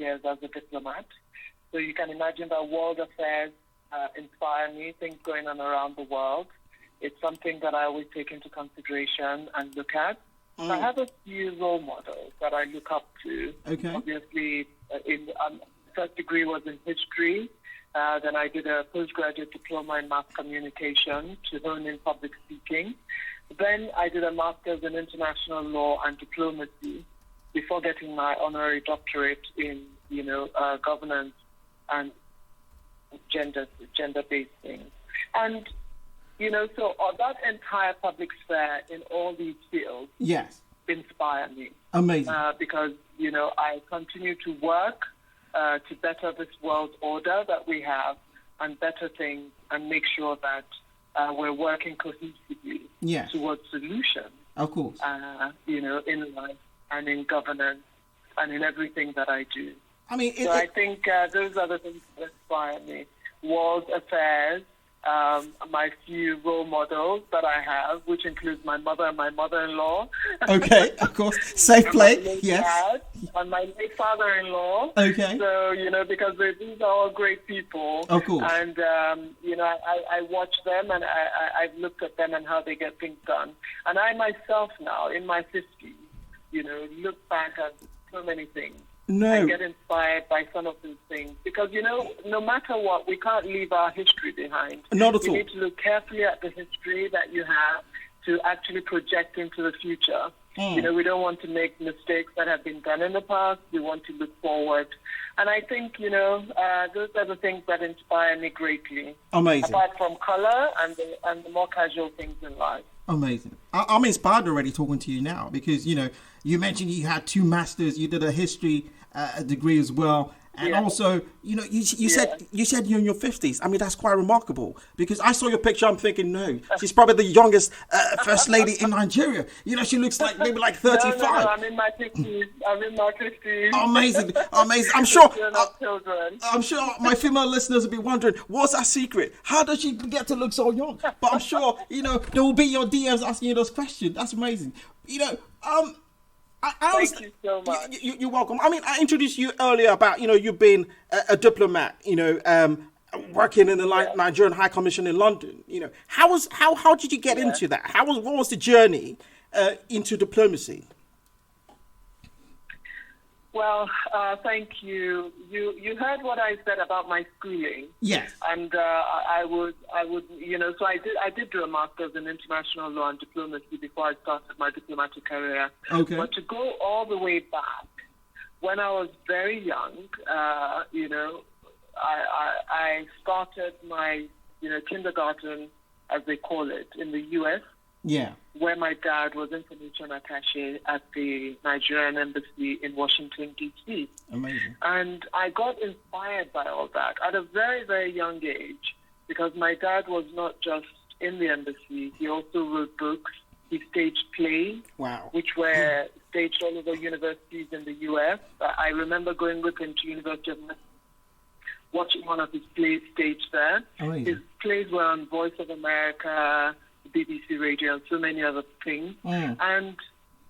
years as a diplomat. So you can imagine that world affairs inspire me, things going on around the world. It's something that I always take into consideration and look at. I have a few role models that I look up to. Okay. Obviously, first degree was in history. Then I did a postgraduate diploma in mass communication to hone in public speaking. Then I did a master's in international law and diplomacy before getting my honorary doctorate in, governance and gender-based things. And, so that entire public sphere in all these fields inspire me. Amazing. Because, I continue to work to better this world order that we have and better things and make sure that we're working cohesively towards solutions. Of course. In life and in governance and in everything that I do. I mean, I think those are the things that inspire me. World affairs, my few role models that I have, which includes my mother and my mother-in-law. Okay, of course. Safe play, yes. Dad, and my late father-in-law. Okay. So, because these are all great people. Of course. And, I watch them and I've looked at them and how they get things done. And I myself now, in my 50s, look back at so many things. And get inspired by some of those things. Because, no matter what, we can't leave our history behind. Not at all. You need to look carefully at the history that you have to actually project into the future. We don't want to make mistakes that have been done in the past. We want to look forward. And I think, those are the things that inspire me greatly. Amazing. Apart from color and the more casual things in life. Amazing. I'm inspired already talking to you now because, you mentioned you had 2 masters, you did a history degree as well. And also, you said you're in your 50s. I mean, that's quite remarkable because I saw your picture. I'm thinking, no, she's probably the youngest first lady in Nigeria. She looks like maybe like 35. No, I'm in my 50s. Amazing. I'm sure my female listeners will be wondering, what's that secret? How does she get to look so young? But I'm sure, there will be your DMs asking you those questions. That's amazing. Thank you so much. You're welcome. I mean, I introduced you earlier about, you being a diplomat, working in the Nigerian High Commission in London. How did you get into that? What was the journey into diplomacy? Well, thank you. You heard what I said about my schooling. Yes. And I would, so I did do a master's in international law and diplomacy before I started my diplomatic career. Okay. But to go all the way back, when I was very young, I started my, kindergarten, as they call it, in the U.S. Yeah. Where my dad was information attaché at the Nigerian embassy in Washington, D.C. Amazing. And I got inspired by all that at a very, very young age because my dad was not just in the embassy. He also wrote books. He staged plays, which were staged all over universities in the U.S. I remember going with him to University of Massachusetts, watching one of his plays staged there. Amazing. His plays were on Voice of America, BBC Radio, and so many other things. And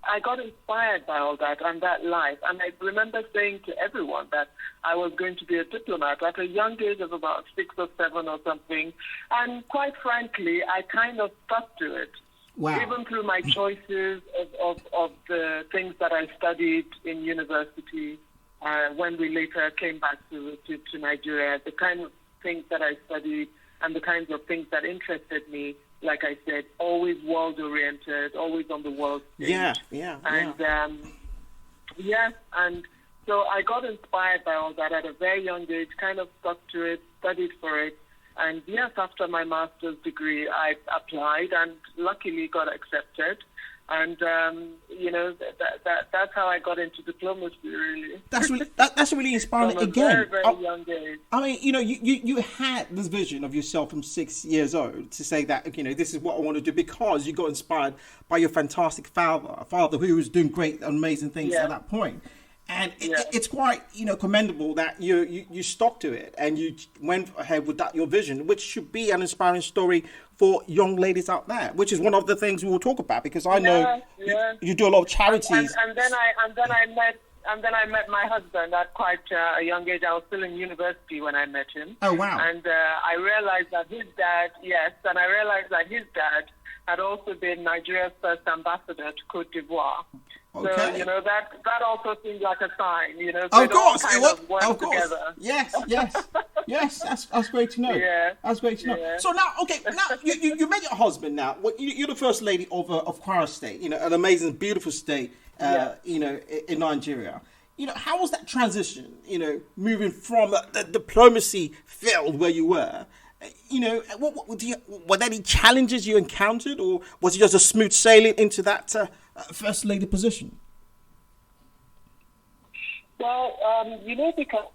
I got inspired by all that and that life. And I remember saying to everyone that I was going to be a diplomat at a young age of about 6 or 7 or something. And quite frankly, I kind of stuck to it. Wow. Even through my choices of the things that I studied in university, when we later came back to Nigeria, the kind of things that I studied and the kinds of things that interested me, like I said, always world-oriented, always on the world stage. Yeah. And so I got inspired by all that at a very young age, kind of stuck to it, studied for it. And yes, after my master's degree, I applied and luckily got accepted. And, that's how I got into diplomacy, really. That's really inspiring. From a very, very young age. I mean, you had this vision of yourself from 6 years old to say that, this is what I want to do because you got inspired by your fantastic father, a father who was doing great, amazing things at that point. And it's quite, commendable that you stuck to it and you went ahead with that, your vision, which should be an inspiring story for young ladies out there, which is one of the things we will talk about because I know you do a lot of charities. And then I met And then I met my husband at quite a young age. I was still in university when I met him. Oh, wow. And I realized that his dad had also been Nigeria's first ambassador to Cote d'Ivoire. Okay. So, that also seemed like a sign, So of course, it was. Of course. Together. Yes. That's great to know. Yeah. That's great to know. Yeah. So now, you met your husband now. Well, you're the first lady of Kwara State, an amazing, beautiful state, in Nigeria. How was that transition, moving from the diplomacy field where you were? Were there any challenges you encountered, or was it just a smooth sailing into that first lady position? Well, because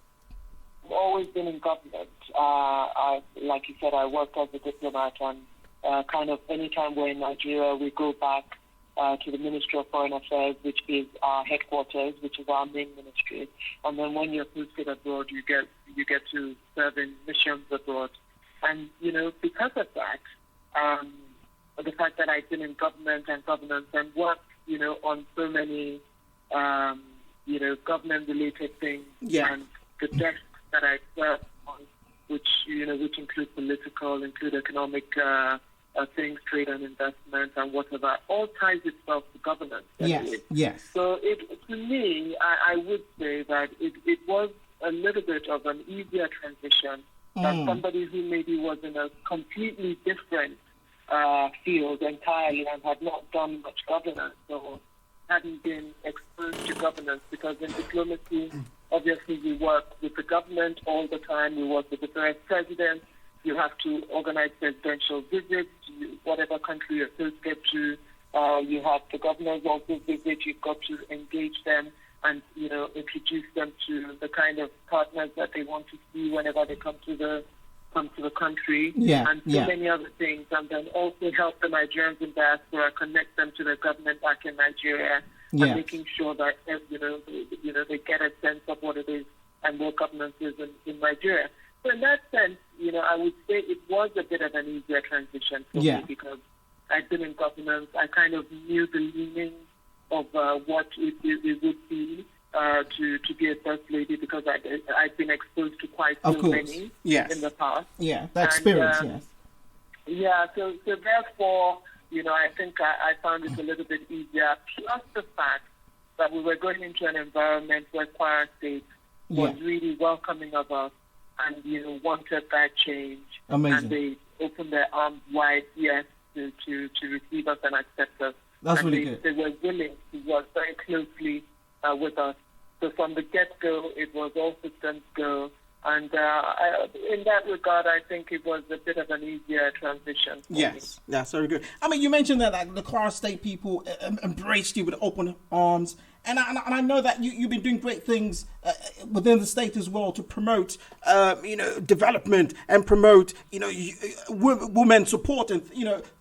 I've always been in government. Like you said, I worked as a diplomat, and kind of anytime we're in Nigeria, we go back to the Ministry of Foreign Affairs, which is our headquarters, which is our main ministry. And then when you're posted abroad, you get to serve in missions abroad. And, because of that, the fact that I've been in government and governance and worked, on so many, government-related things, and the desks that I serve on, which include political, include economic things, trade and investment, and whatever, all ties itself to governance. Yes. So to me, I would say that it was a little bit of an easier transition than somebody who maybe was in a completely different field entirely and had not done much governance or hadn't been exposed to governance, because in diplomacy, obviously we work with the government all the time. We work with the various presidents. You have to organize presidential visits to whatever country you're associated to. You have the governors also visit. You've got to engage them and, introduce them to the kind of partners that they want to see whenever they come to the country, and so many other things, and then also help the Nigerians in diaspora, connect them to the government back in Nigeria, and making sure that they get a sense of what it is and what governance is in Nigeria. So in that sense, I would say it was a bit of an easier transition for me, because I'd been in governance. I kind of knew the leanings of what it would be to be a first lady, because I'd been exposed to quite so many in the past. Yeah, that experience, So therefore, I think I found it a little bit easier, plus the fact that we were going into an environment where Kwara State was really welcoming of us and, wanted that change. Amazing. And they opened their arms wide, to receive us and accept us. That's and really good. They were willing to work very closely with us. So from the get-go, it was all systems go. And in that regard, I think it was a bit of an easier transition. Yes, that's very good. I mean, you mentioned that the Kwara State people embraced you with open arms. And I know that you've been doing great things within the state as well to promote, development and promote, women support and,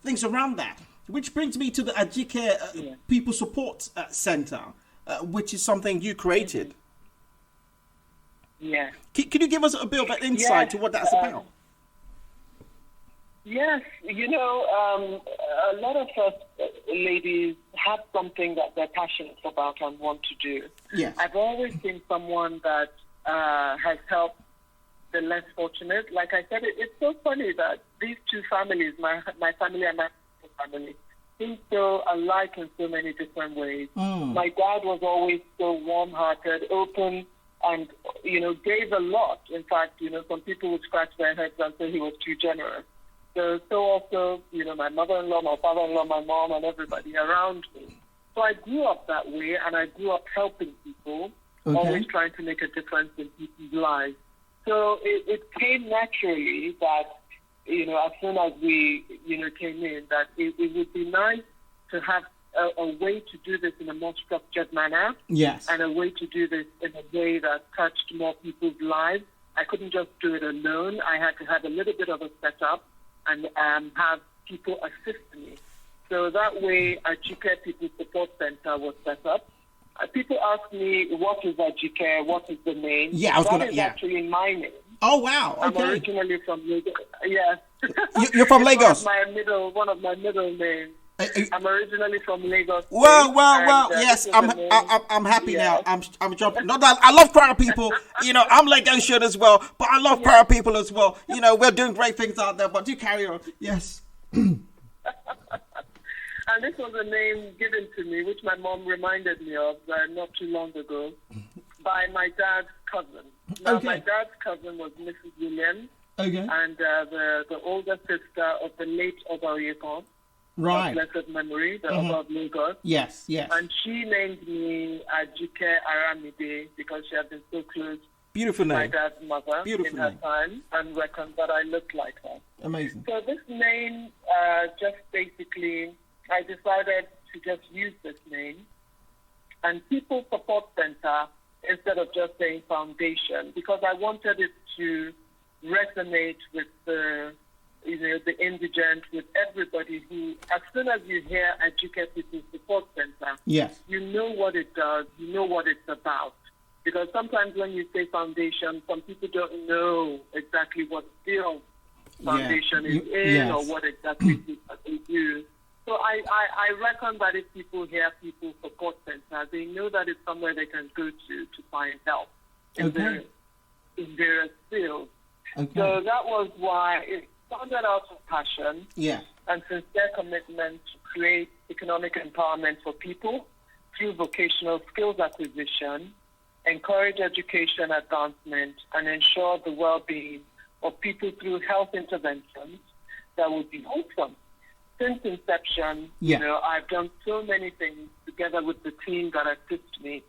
things around that. Which brings me to the Ajike People Support Center, which is something you created. Yeah. Can you give us a bit of an insight to what that's about? Yes. A lot of first ladies have something that they're passionate about and want to do. Yes. I've always been someone that has helped the less fortunate. Like I said, it's so funny that these two families, my family and my family, seem so alike in so many different ways. My dad was always so warm-hearted, open, and, gave a lot. In fact, some people would scratch their heads and say he was too generous. So also, my mother-in-law, my father-in-law, my mom, and everybody around me. So I grew up that way, and I grew up helping people, always trying to make a difference in people's lives. So it came naturally that, as soon as we, came in, that it would be nice to have a way to do this in a more structured manner. Yes. And a way to do this in a way that touched more people's lives. I couldn't just do it alone. I had to have a little bit of a setup and have people assist me. So that way, Ajike People Support Center was set up. People ask me, what is Ajike? What is the name? That is actually my name. Oh, wow. Okay. I'm originally from Lagos. Yes. You're from Lagos? One of my middle names. I'm originally from Lagos. Well. Yes, I'm happy now. I'm jumping. Not that I love Kwara people. I'm Lagosian as well, but I love Kwara people as well. We're doing great things out there. But do carry on. Yes. And this was a name given to me, which my mom reminded me of not too long ago, by my dad's cousin. Now, my dad's cousin was Mrs. Williams. Okay. And the older sister of the late Oba Oyekon. Right. Blessed memory, the Oba of Lagos. Yes. And she named me Ajike Aramide because she had been so close Beautiful name. to my dad's mother Beautiful in her name. time and reckoned that I looked like her. Amazing. So this name, just basically, I decided to just use this name. And People Support Center instead of just saying foundation, because I wanted it to resonate with the indigent, with everybody who, as soon as you hear Educate People Support Center, yes, you know what it does, you know what it's about. Because sometimes when you say foundation, some people don't know exactly what field foundation is in or what exactly that they do. So I reckon that if people hear People Support Center, they know that it's somewhere they can go to find help in various fields. Okay. So that was why it started out of passion and sincere commitment to create economic empowerment for people through vocational skills acquisition, encourage education advancement, and ensure the well-being of people through health interventions that would be wholesome. Since inception, I've done so many things together with the team that assist me.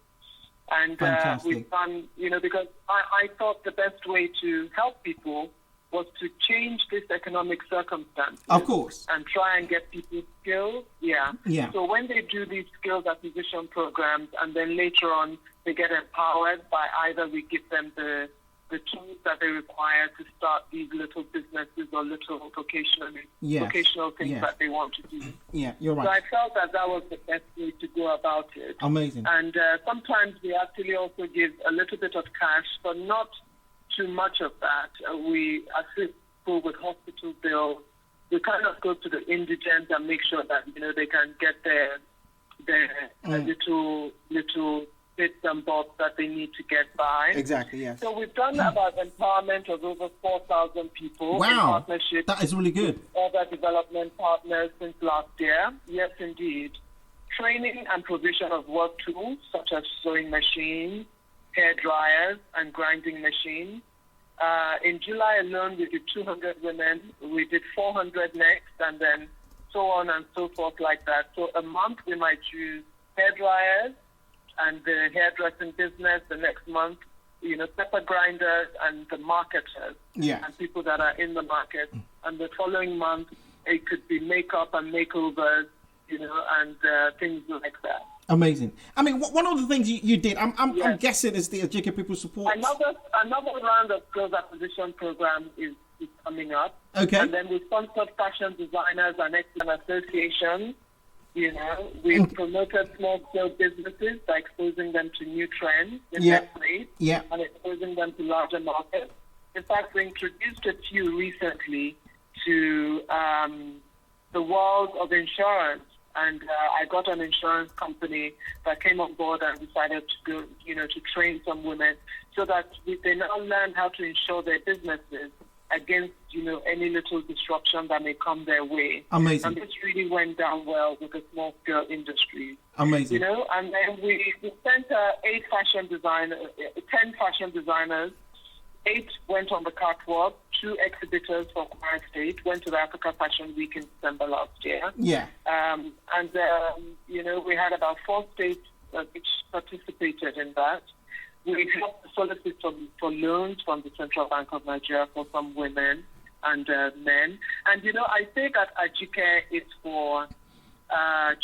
And we've done, because I thought the best way to help people was to change this economic circumstance. Of course. And try and get people skills. Yeah. So when they do these skills acquisition programs and then later on they get empowered by either we give them the tools that they require to start these little businesses or little vocational things that they want to do. Yeah, you're right. So I felt that was the best way to go about it. Amazing. And sometimes we actually also give a little bit of cash, but not too much of that. We assist people with hospital bills. We kind of go to the indigent and make sure that they can get their little bits and bobs that they need to get by. Exactly, yes. So we've done about empowerment of over 4,000 people in partnership. That is really good. With other development partners since last year. Yes, indeed. Training and provision of work tools such as sewing machines, hair dryers, and grinding machines. In July alone, we did 200 women. We did 400 next, and then so on and so forth like that. So a month we might use hair dryers and the hairdressing business. The next month, pepper grinders and the marketers and people that are in the market. And the following month, it could be makeup and makeovers, and things like that. Amazing. I mean, one of the things you did, I'm guessing, is the Educate People Support. Another round of skills acquisition program is coming up. Okay. And then we sponsored fashion designers and excellent associations. We promoted small-scale businesses by exposing them to new trends in their place and exposing them to larger markets. In fact, we introduced a few recently to the world of insurance. And I got an insurance company that came on board and decided to go, to train some women so that they now learn how to insure their businesses against, any little disruption that may come their way. Amazing. And this really went down well with the small-scale industry. Amazing. And then we sent 10 fashion designers. 8 went on the catwalk. 2 exhibitors from Kwara State went to the Africa Fashion Week in December last year. Yeah. We had about 4 states which participated in that. We helped solicit for loans from the Central Bank of Nigeria for some women and men. And, I say that Ajike is for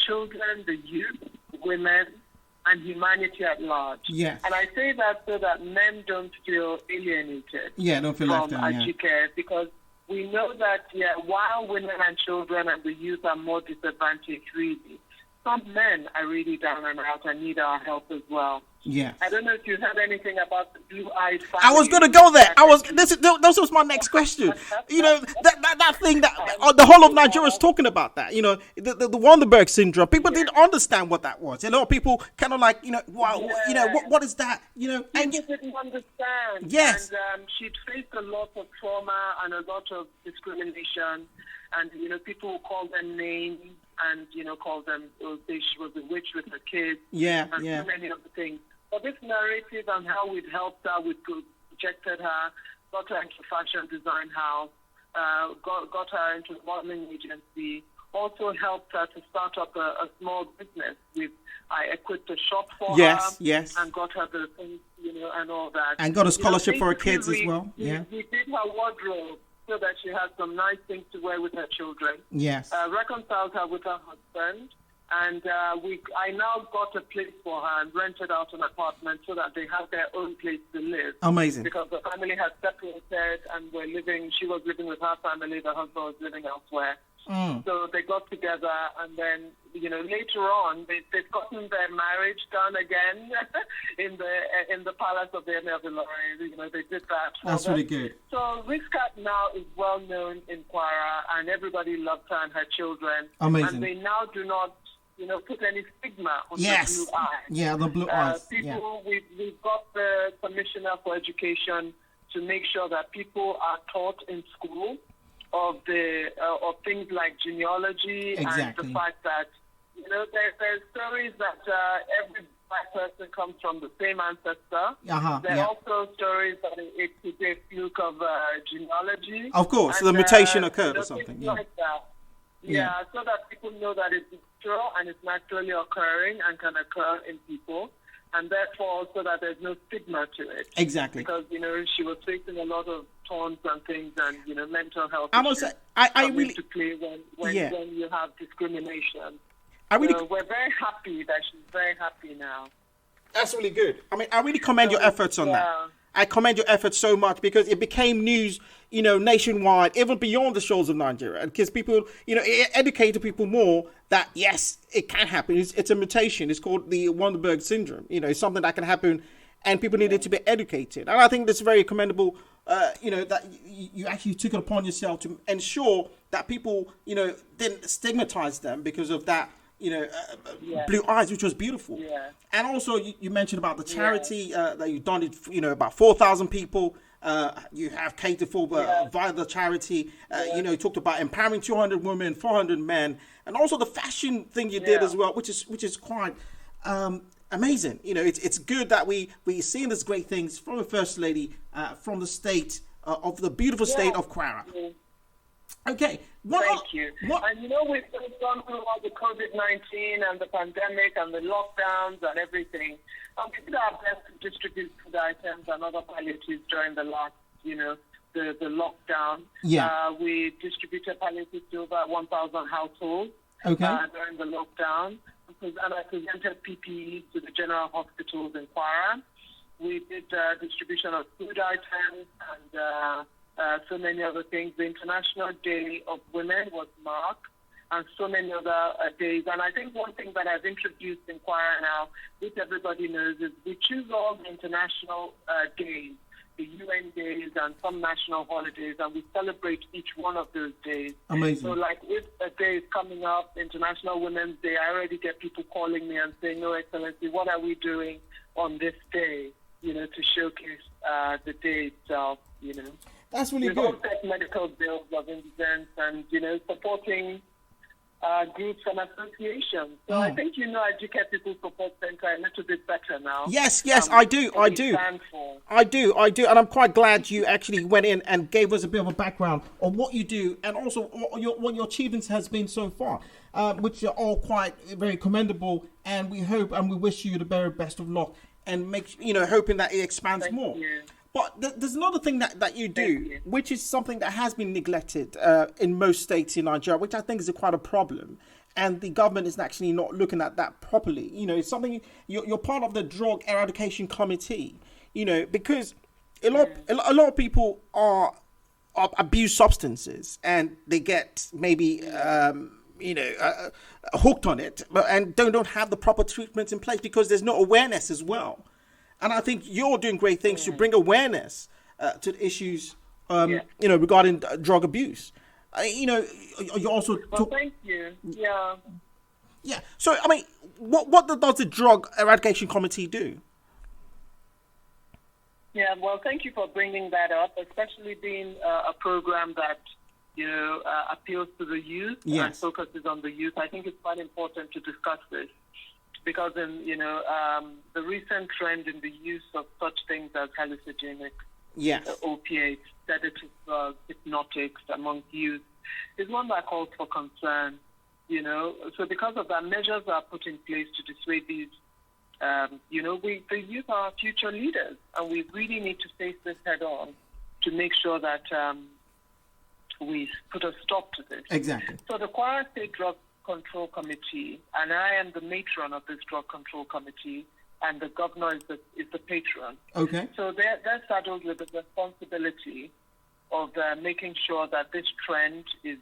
children, the youth, women, and humanity at large. Yes. And I say that so that men don't feel alienated don't feel left from down, Ajike, because we know that, while women and children and the youth are more disadvantaged, really, some men are really down and out and need our help as well. Yeah. I don't know if you heard anything about the blue-eyed family. I was going to go there. This was my next question. You know, that thing that the whole of Nigeria is talking about that. You know, the Wonderberg syndrome. People didn't understand what that was. A lot of people kind of like, you know, wow, you know, what is that? You know, and you didn't understand. Yes. And she'd faced a lot of trauma and a lot of discrimination, and you know, people would call them names and you know, call them, she was a witch with her kids. Yeah. And so many other things. But this narrative and how we'd helped her, we projected her, got her into fashion design house, got her into a modeling agency, also helped her to start up a small business. I equipped a shop for her. Yes. And got her the things, you know, and all that. And got a scholarship for her kids as well. We did her wardrobe so that she has some nice things to wear with her children. Yes. Reconciled her with her husband. And I now got a place for her and rented out an apartment so that they have their own place to live. Amazing. Because the family had separated and she was living with her family, the husband was living elsewhere. So they got together, and then, you know, later on, they've gotten their marriage done again in the palace of the Emir of Ilorin. You know, they did that. That's really good. So Rizkat now is well known in Kwara, and everybody loves her and her children. Amazing. And they now do not, you know, put any stigma on the blue eyes. Yeah, the blue eyes. We've got the Commissioner for Education to make sure that people are taught in school of things like genealogy and the fact that, you know, there's stories that every black person comes from the same ancestor. There are also stories that it could be a fluke of genealogy. Of course, the mutation occurred or something. Like that. Yeah, so that people know that it's natural and it's naturally occurring and can occur in people. And therefore also that there's no stigma to it. Exactly. Because, you know, she was facing a lot of taunts and things and, you know, mental health I must say, I really to play when you have discrimination. We're very happy that she's very happy now. That's really good. I mean, I really commend your efforts on that. I commend your efforts so much because it became news, you know, nationwide, even beyond the shores of Nigeria. Because people, you know, it educated people more that, yes, it can happen. It's a mutation. It's called the Wonderberg syndrome. You know, it's something that can happen and people needed to be educated. And I think that's very commendable, you know, that you actually took it upon yourself to ensure that people, you know, didn't stigmatize them because of that, you know, blue eyes, which was beautiful. Yeah. And also, you mentioned about the charity that you've done it, you know, about 4,000 people. You have catered for via the charity. You know, you talked about empowering 200 women, 400 men, and also the fashion thing you did as well, which is quite amazing. You know, it's good that we seeing these great things from the First Lady, from the state of the beautiful state of Kwara. Okay. Thank you. And you know, we've gone through all the COVID-19 and the pandemic and the lockdowns and everything. We did our best to distribute food items and other palliatives during the last, you know, the lockdown. Yeah. We distributed palliatives to over 1,000 households during the lockdown. And I presented PPE to the general hospitals in Kwara. We did distribution of food items and so many other things. The International Day of Women was marked, and so many other days. And I think one thing that I've introduced in Kwara now, which everybody knows, is we choose all the international days, the UN days and some national holidays, and we celebrate each one of those days. Amazing. So like if a day is coming up, International Women's Day, I already get people calling me and saying, "No, Excellency, what are we doing on this day, you know, to showcase the day itself, you know?" That's really good. We've all set medical bills of incidents and, you know, supporting groups and associations. So I think, you know, Educate People Support Center a little bit better now. Yes, I do. And I'm quite glad you actually went in and gave us a bit of a background on what you do and also what your achievements has been so far, which are all quite very commendable. And we hope and we wish you the very best of luck and hoping that it expands more. You. But there's another thing that you do, which is something that has been neglected in most states in Nigeria, which I think is quite a problem. And the government is actually not looking at that properly. You know, it's something you're part of the Drug Eradication Committee. You know, because a lot of people abuse substances and they get maybe hooked on it, and don't have the proper treatment in place because there's no awareness as well. And I think you're doing great things to bring awareness to the issues, regarding drug abuse. You also... thank you. Yeah. Yeah. So, I mean, what does the Drug Eradication Committee do? Yeah, well, thank you for bringing that up, especially being a program that, appeals to the youth and focuses on the youth. I think it's quite important to discuss this because in, the recent trend in the use of such things as hallucinogenic opiates, sedative drugs, hypnotics among youth is one that calls for concern, So because of that, measures are put in place to dissuade these. The youth are future leaders, and we really need to face this head on to make sure that we put a stop to this. Exactly. So the Kwara State Drug Control Committee, and I am the matron of this Drug Control Committee, and the governor is the patron. Okay. So they're saddled with the responsibility of making sure that this trend is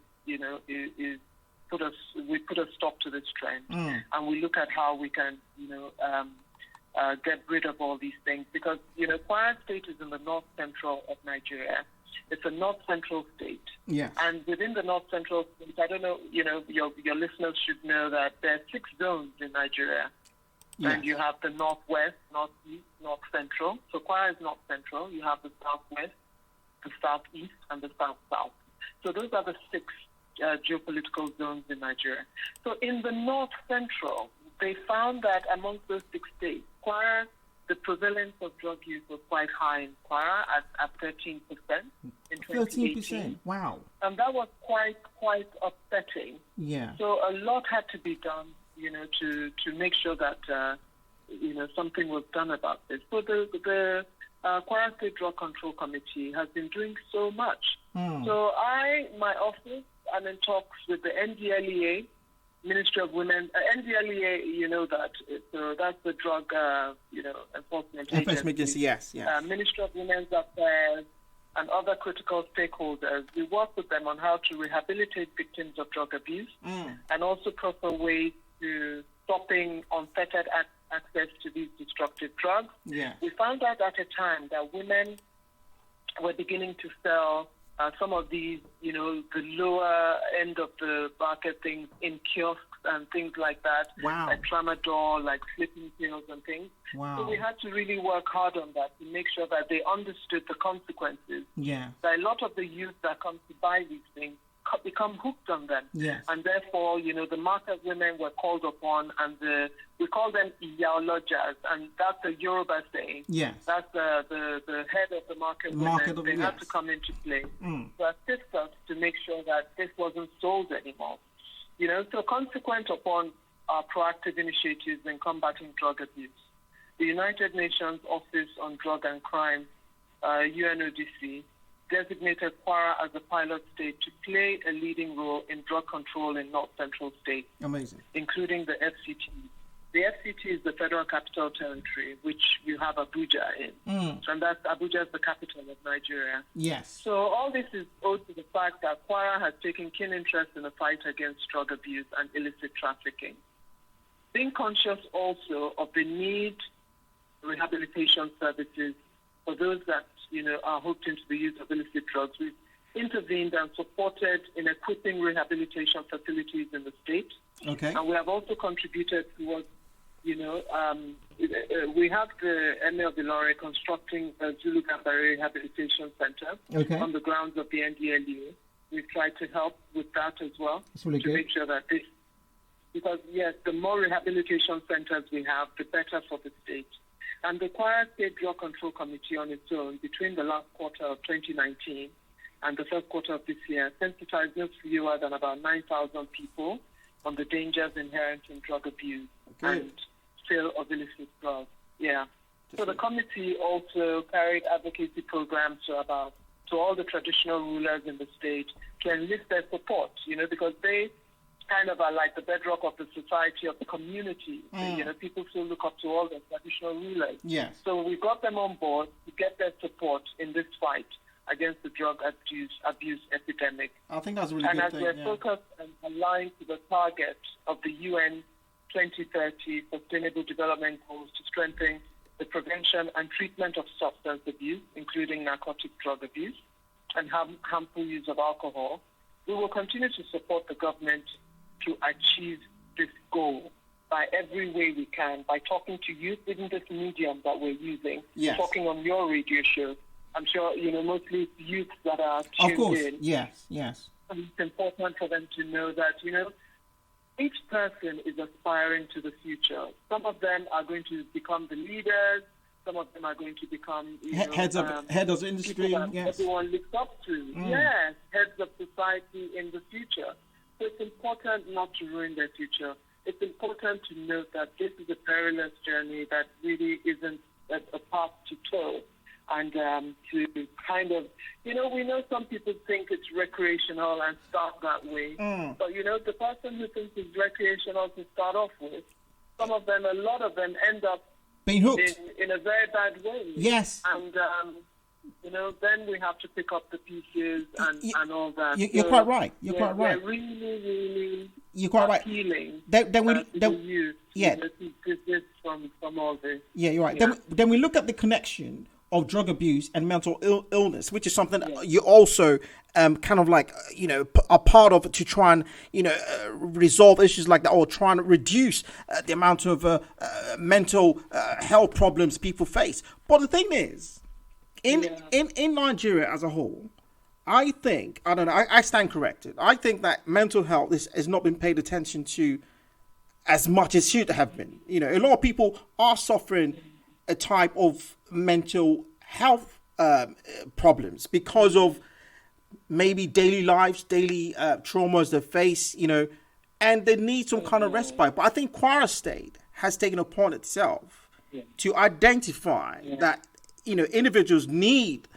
we put a stop to this trend, and we look at how we can, get rid of all these things because, Kwara State is in the north central of Nigeria. It's a north central state. Yeah. And within the north central state, I don't know, your listeners should know that there are 6 zones in Nigeria. Yes. And you have the northwest, northeast, north central. So Kwara is north central. You have the southwest, the southeast, and the south-south. So those are the 6 geopolitical zones in Nigeria. So in the north central, they found that amongst those 6 states, Kwara, the prevalence of drug use was quite high in Kwara at 13% in 2018. 13%, wow. And that was quite upsetting. Yeah. So a lot had to be done, to make sure that, something was done about this. So the Kwara State Drug Control Committee has been doing so much. So my office, I'm in talks with the NDLEA, Ministry of Women. NDLEA, so that's the Drug, Enforcement Agency. Yes. Ministry of Women's Affairs and other critical stakeholders. We work with them on how to rehabilitate victims of drug abuse and also proper ways to stopping unfettered access to these destructive drugs. Yeah. We found out at a time that women were beginning to sell some of these, the lower end of the market things in kiosks and things like that. Wow. Like tramadol, like sleeping pills and things. Wow. So we had to really work hard on that to make sure that they understood the consequences. Yeah. That a lot of the youth that come to buy these things become hooked on them. Yes. And therefore, the market women were called upon, and we call them Iyaolojas, and that's the Yoruba saying. Yes. That's the head of the market women. They had to come into play to assist us to make sure that this wasn't sold anymore. So consequent upon our proactive initiatives in combating drug abuse, the United Nations Office on Drug and Crime, UNODC, designated Kwara as a pilot state to play a leading role in drug control in North Central states. Amazing. Including the FCT. The FCT is the Federal Capital Territory, which you have Abuja in. And Abuja is the capital of Nigeria. Yes. So all this is owed to the fact that Kwara has taken keen interest in the fight against drug abuse and illicit trafficking. Being conscious also of the need rehabilitation services for those that are hooked into the use of illicit drugs. We've intervened and supported in equipping rehabilitation facilities in the state. Okay. And we have also contributed towards, we have the Emir of Ilorin constructing a Zulu Gambari Rehabilitation Center on the grounds of the NDLEA. We've tried to help with that as well to make sure that because yes, the more rehabilitation centers we have, the better for the state. And the Kwara State Drug Control Committee on its own, between the last quarter of 2019 and the first quarter of this year, sensitized no fewer than about 9,000 people on the dangers inherent in drug abuse and sale of illicit drugs. Yeah. So the committee also carried advocacy programs to all the traditional rulers in the state to enlist their support, because they kind of are like the bedrock of the society, of the community. People still look up to all the traditional rulers. Yes. So we got them on board to get their support in this fight against the drug abuse epidemic. I think that's a really good thing. And as we're focused and aligned to the target of the UN 2030 Sustainable Development Goals to strengthen the prevention and treatment of substance abuse, including narcotic drug abuse and harmful use of alcohol, we will continue to support the government to achieve this goal by every way we can, by talking to youth, even this medium that we're using, talking on your radio show. I'm sure, mostly youth that are tuned in. Of course, yes. And it's important for them to know that, each person is aspiring to the future. Some of them are going to become the leaders. Some of them are going to become heads of industry. Yes. Everyone looks up to. Yes, heads of society in the future. So it's important not to ruin their future. It's important to note that this is a perilous journey that really isn't a path to toe. And to kind of, we know some people think it's recreational and start that way. But, the person who thinks it's recreational to start off with, a lot of them end up being hooked in a very bad way. Yes. And, then we have to pick up the pieces and all that. You're quite right. You're quite right. We're really, really you're quite right. appealing to youth from all this. Yeah, you're right. Yeah. Then we look at the connection of drug abuse and mental illness, which is something you also kind of like, are part of to try and, resolve issues like that, or try and reduce the amount of mental health problems people face. But the thing is, in Nigeria as a whole, I stand corrected. I think that mental health has not been paid attention to as much as should have been. A lot of people are suffering a type of mental health problems because of maybe daily lives, daily traumas they face, and they need some kind of respite. But I think Kwara State has taken upon itself to identify that, individuals need,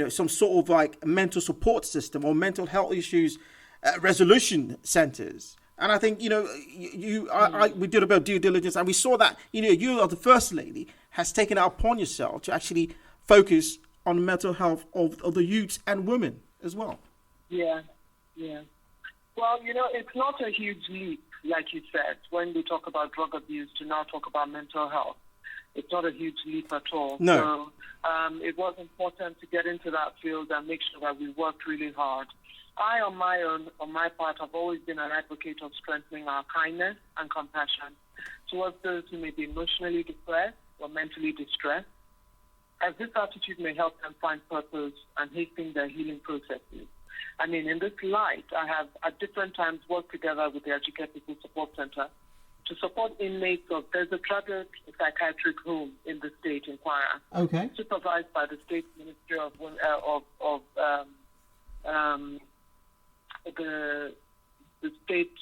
some sort of like mental support system or mental health issues resolution centers. And I think, we did a bit of due diligence, and we saw that, you as the First Lady has taken it upon yourself to actually focus on the mental health of the youths and women as well. Yeah. Well, it's not a huge leap, like you said, when we talk about drug abuse to now talk about mental health. It's not a huge leap at all. No. So it was important to get into that field and make sure that we worked really hard. I, on my part, have always been an advocate of strengthening our kindness and compassion towards those who may be emotionally depressed or mentally distressed, as this attitude may help them find purpose and hasten their healing processes. I mean, in this light, I have at different times worked together with the Educate People Support Center to support inmates there's a tragic psychiatric home in the state in Kwara, supervised by the State Ministry of the State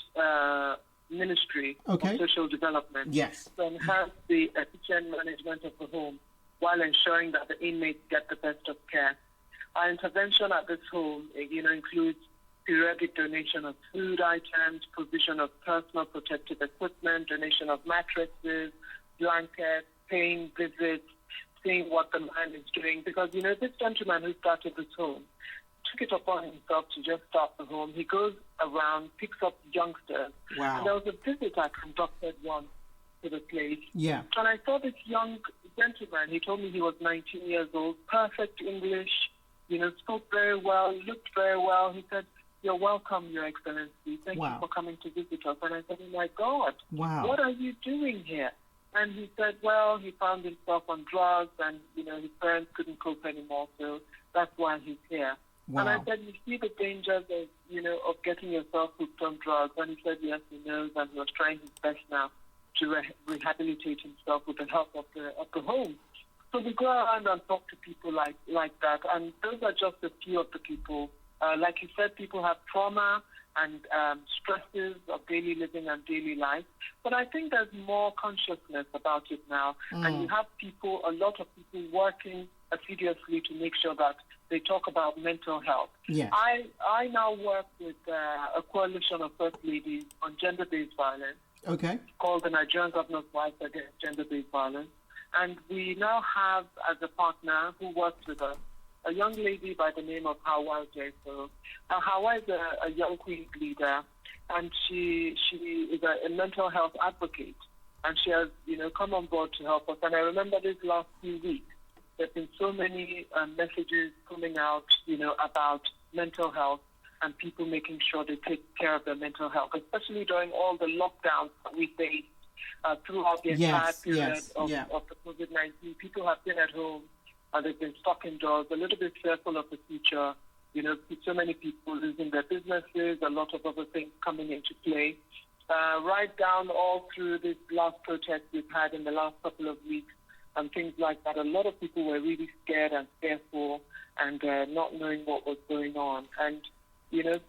Ministry of Social Development to enhance the efficient management of the home while ensuring that the inmates get the best of care. Our intervention at this home, includes periodic donation of food items, provision of personal protective equipment, donation of mattresses, blankets, paying visits, seeing what the man is doing. Because, this gentleman who started this home took it upon himself to just start the home. He goes around, picks up youngsters. Wow. And there was a visit I conducted once to the place. Yeah. And I saw this young gentleman. He told me he was 19 years old, perfect English, spoke very well, looked very well. He said, "You're welcome, Your Excellency. Thank you for coming to visit us." And I said, "Oh my God, what are you doing here?" And he said, well, he found himself on drugs and, his parents couldn't cope anymore, so that's why he's here. Wow. And I said, "You see the dangers of getting yourself hooked on drugs?" And he said, yes, he knows, and he was trying his best now to rehabilitate himself with the help of the home. So we go around and talk to people like that, and those are just a few of the people. Like you said, people have trauma and stresses of daily living and daily life. But I think there's more consciousness about it now. And you have a lot of people working assiduously to make sure that they talk about mental health. Yes. I now work with a coalition of First Ladies on gender-based violence. Called the Nigerian Governor's Wife Against Gender-Based Violence. And we now have, as a partner who works with us, a young lady by the name of Hawa Jaiso. Hawa is a young queen leader, and she is a mental health advocate. and she has, come on board to help us. And I remember these last few weeks, there's been so many messages coming out, about mental health and people making sure they take care of their mental health, especially during all the lockdowns that we faced throughout the entire period of the COVID-19. People have been at home, they've been stuck indoors, a little bit fearful of the future. So many people losing their businesses, a lot of other things coming into play. Right down all through this last protest we've had in the last couple of weeks and things like that, a lot of people were really scared and fearful and not knowing what was going on. And,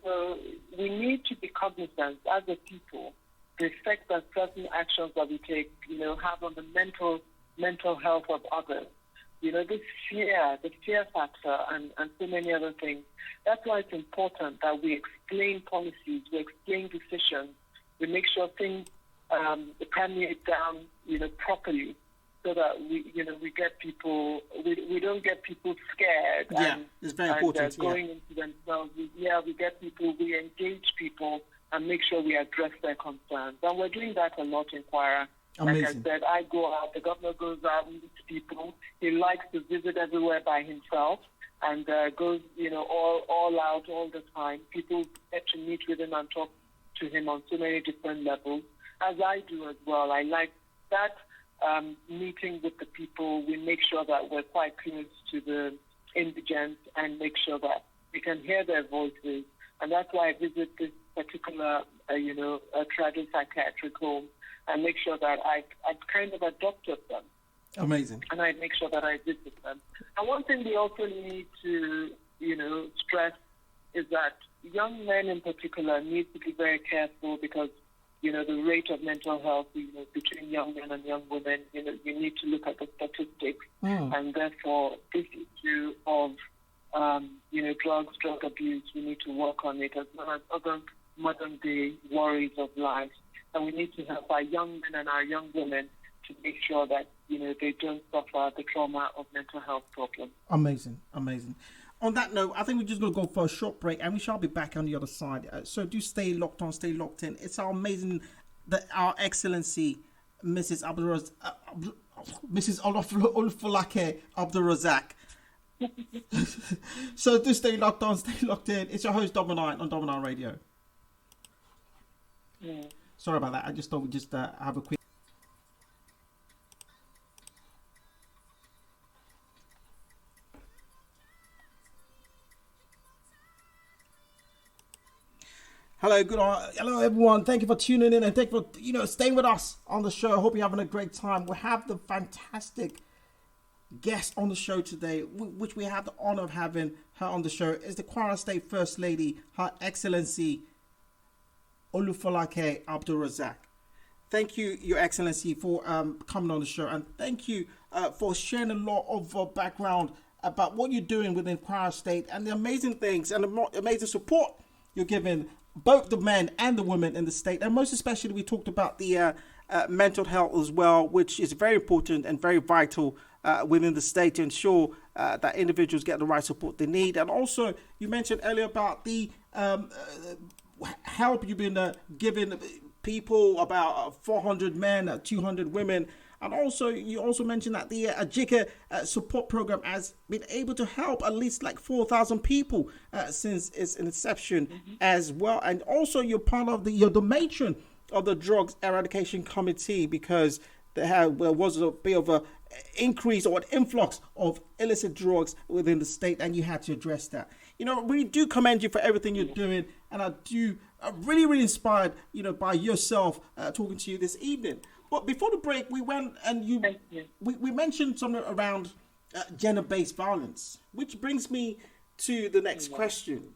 so we need to be cognizant as a people, the effect that certain actions that we take, have on the mental health of others. This fear, the fear factor and so many other things. That's why it's important that we explain policies, we explain decisions, we make sure things permeate down, properly, so that we get people, we don't get people scared. Yeah, it's very important. Going into themselves. We get people, we engage people and make sure we address their concerns. And we're doing that a lot in Kwara. Amazing. Like I said, I go out, the governor goes out, meets people. He likes to visit everywhere by himself and goes, all out all the time. People get to meet with him and talk to him on so many different levels, as I do as well. I like that meeting with the people. We make sure that we're quite close to the indigents and make sure that we can hear their voices. And that's why I visit this particular, tragic psychiatric home and make sure that I kind of adopted them. Amazing. And I make sure that I visit them. And one thing we also need to, stress is that young men in particular need to be very careful because, the rate of mental health, between young men and young women, you need to look at the statistics. And therefore, this issue of, drug abuse, we need to work on it as well as other modern-day worries of life. And we need to help our young men and our young women to make sure that, they don't suffer the trauma of mental health problems. Amazing. On that note, I think we're just going to go for a short break and we shall be back on the other side. So do stay locked on, stay locked in. It's our amazing, our Excellency, Mrs. Olufolake Abdulrazaq. So do stay locked on, stay locked in. It's your host, Double9 on Double9 Radio. Yeah. Sorry about that. I just thought we'd just have a quick... Hello everyone. Thank you for tuning in and thank you for staying with us on the show. I hope you're having a great time. We have the fantastic guest on the show today, which we have the honor of having her on the show, is the Kwara State First Lady, Her Excellency Olufolake Abdulrazaq. Thank you, Your Excellency, for coming on the show, and thank you for sharing a lot of background about what you're doing within Kwara State and the amazing things and the amazing support you're giving both the men and the women in the state. And most especially, we talked about the mental health as well, which is very important and very vital within the state to ensure that individuals get the right support they need. And also, you mentioned earlier about the help you've been giving people, about 400 men, 200 women. And also, you also mentioned that the Ajika support program has been able to help at least like 4,000 people since its inception as well. And also, you're part of you're the matron of the Drugs Eradication Committee because there was a bit of an increase or an influx of illicit drugs within the state, and you had to address that. We do commend you for everything you're doing, and I'm really, really inspired, by yourself talking to you this evening. But before the break, we went and we mentioned something around gender-based violence, which brings me to the next question,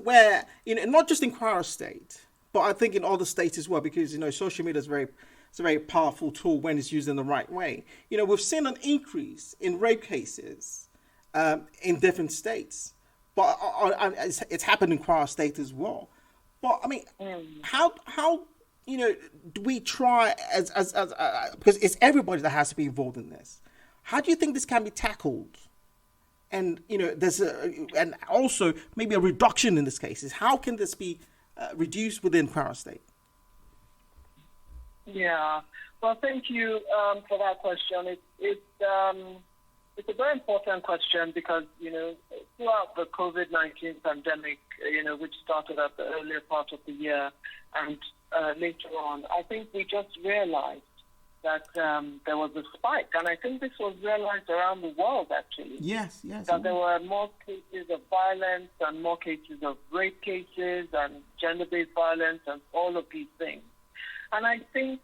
where not just in Kwara State, but I think in other states as well, because social media is a very powerful tool when it's used in the right way. We've seen an increase in rape cases in different states, but it's happened in Kwara State as well. But I mean, how do we try as because it's everybody that has to be involved in this? How do you think this can be tackled? And there's and also maybe a reduction in this cases. How can this be reduced within Kwara State? Yeah, Well, thank you for that question. It's a very important question because, throughout the COVID-19 pandemic, which started at the earlier part of the year and later on, I think we just realized that there was a spike. And I think this was realized around the world, actually. Yes. That there were more cases of violence and more cases of rape cases and gender-based violence and all of these things. And I think,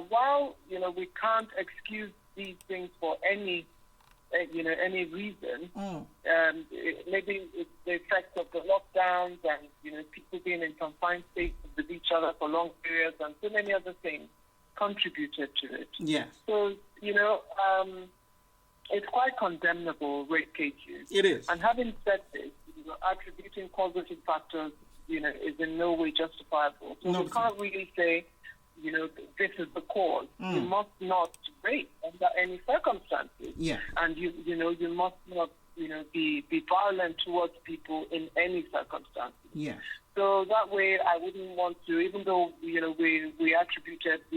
while, we can't excuse these things for any reason, maybe it's the effects of the lockdowns and, people being in confined states with each other for long periods and so many other things contributed to it. Yes. So, it's quite condemnable, rape cases. It is. And having said this, attributing positive factors, is in no way justifiable. So we can't really say, this is the cause. You must not rape under any circumstances. Yeah. And you must not, be violent towards people in any circumstances. Yeah. So that way, I wouldn't want to, even though, we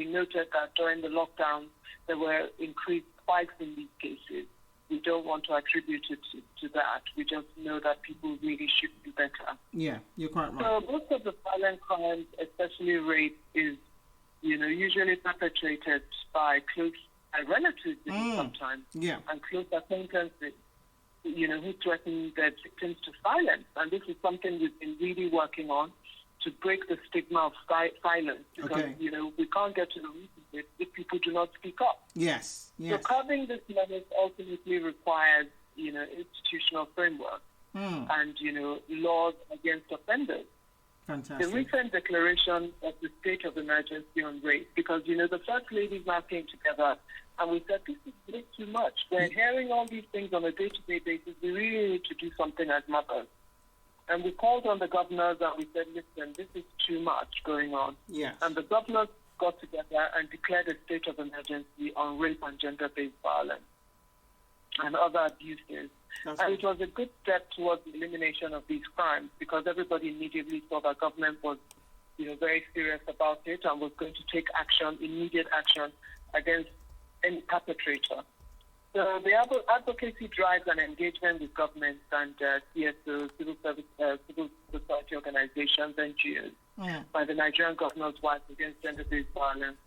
noted that during the lockdown, there were increased spikes in these cases. We don't want to attribute it to that. We just know that people really should do better. Yeah, you're quite right. So most of the violent crimes, especially rape, is, usually perpetrated by relatives sometimes. Yeah. And close acquaintances, who threaten their victims to silence. And this is something we've been really working on to break the stigma of silence. Because, we can't get to the root of it if people do not speak up. Yes. So curbing this menace ultimately requires, institutional framework and, laws against offenders. Fantastic. The recent declaration of the state of emergency on rape, because, the First Ladies now came together and we said, this is way too much. We're hearing all these things on a day-to-day basis. We really need to do something as mothers. And we called on the governors and we said, listen, this is too much going on. Yes. And the governors got together and declared a state of emergency on rape and gender-based violence and other abuses. And it was a good step towards the elimination of these crimes because everybody immediately saw that government was, very serious about it and was going to take action, immediate action against any perpetrator. So the advocacy drives and engagement with governments and CSOs, civil society organizations, NGOs, by the Nigerian Governor's Wife Against Gender-Based Violence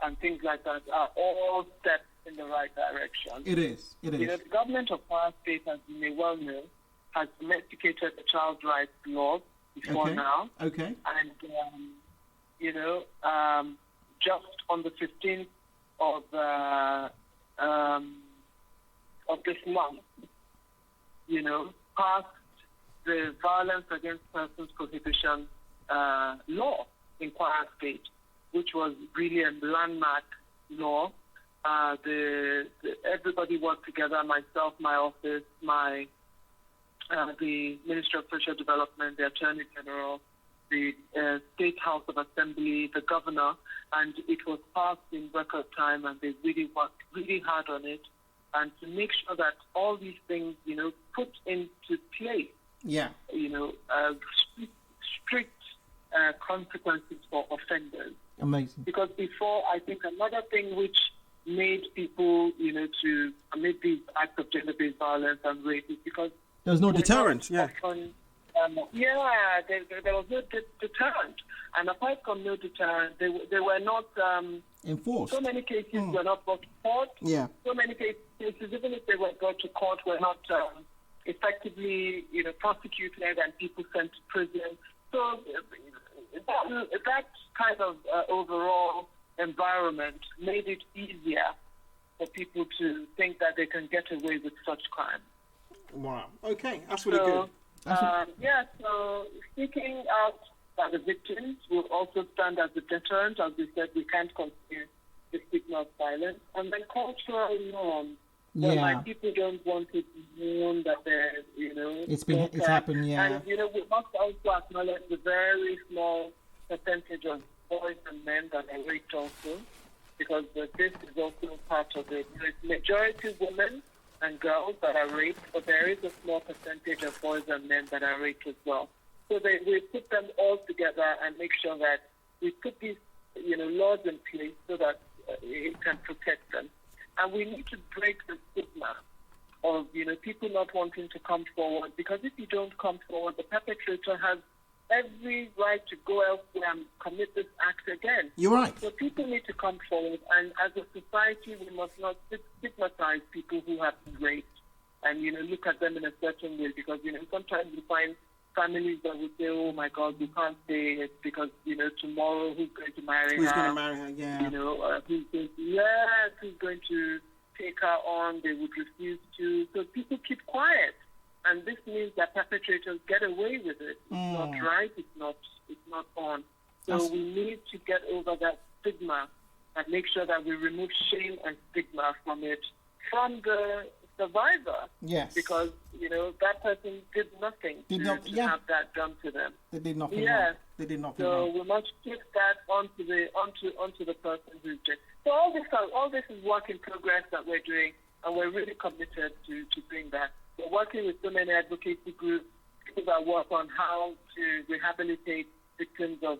and things like that are all steps in the right direction. It is. The government of Kwara State, as you may well know, has domesticated the child rights laws before now. Okay. And, just on the 15th of this month, passed the Violence Against Persons Prohibition law in Kwara State, which was really a landmark law. Everybody worked together, myself, my office, the Minister of Social Development, the Attorney General, the State House of Assembly, the Governor, and it was passed in record time, and they really worked really hard on it, and to make sure that all these things, put into place, strict consequences for offenders. Amazing. Because before, I think another thing which made people, to commit these acts of gender-based violence and rape is because there was no deterrent. There was no deterrent. And apart from no deterrent, they were not enforced. So many cases were not brought to court. Yeah. So many cases, even if they were brought to court, were not effectively, prosecuted and people sent to prison. So that kind of overall environment made it easier for people to think that they can get away with such crimes. Wow. Okay, that's really good. So speaking out by the victims will also stand as a deterrent. As we said, we can't consider the stigma of violence. And then cultural norms. Like people don't want to be known that they're, it's happened, And, we must also acknowledge the very small percentage of boys and men that are raped also, because this is also part of it. There's majority women and girls that are raped, but there is a small percentage of boys and men that are raped as well. So we put them all together and make sure that we put these, laws in place so that it can protect them. And we need to break the stigma of, people not wanting to come forward, because if you don't come forward, the perpetrator has every right to go elsewhere and commit this act again. You're right. So people need to come forward, and as a society, we must not stigmatize people who have been raped and, look at them in a certain way, because, sometimes you find families that will say, oh my God, we can't say it because, tomorrow who's going to marry her? Who's going to marry her, yeah. Who's going to take her on? They would refuse to. So people keep quiet. And this means that perpetrators get away with it. It's not right. It's not on. So we need to get over that stigma and make sure that we remove shame and stigma from it, from the survivor. Yes. Because, that person did nothing to have that done to them. They did nothing wrong. They did nothing wrong. wrong. So we must take that onto the person who's dead. So all this is work in progress that we're doing, and we're really committed to doing that. We're working with so many advocacy groups, people that work on how to rehabilitate victims of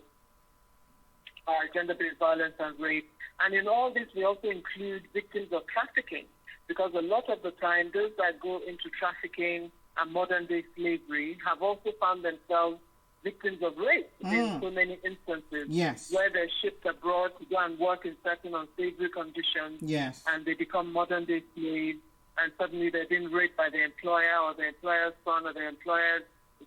gender-based violence and rape. And in all this, we also include victims of trafficking, because a lot of the time, those that go into trafficking and modern-day slavery have also found themselves victims of rape in so many instances, where they're shipped abroad to go and work in certain unsavory conditions, and they become modern-day slaves, and suddenly they're being raped by the employer or the employer's son or the employer's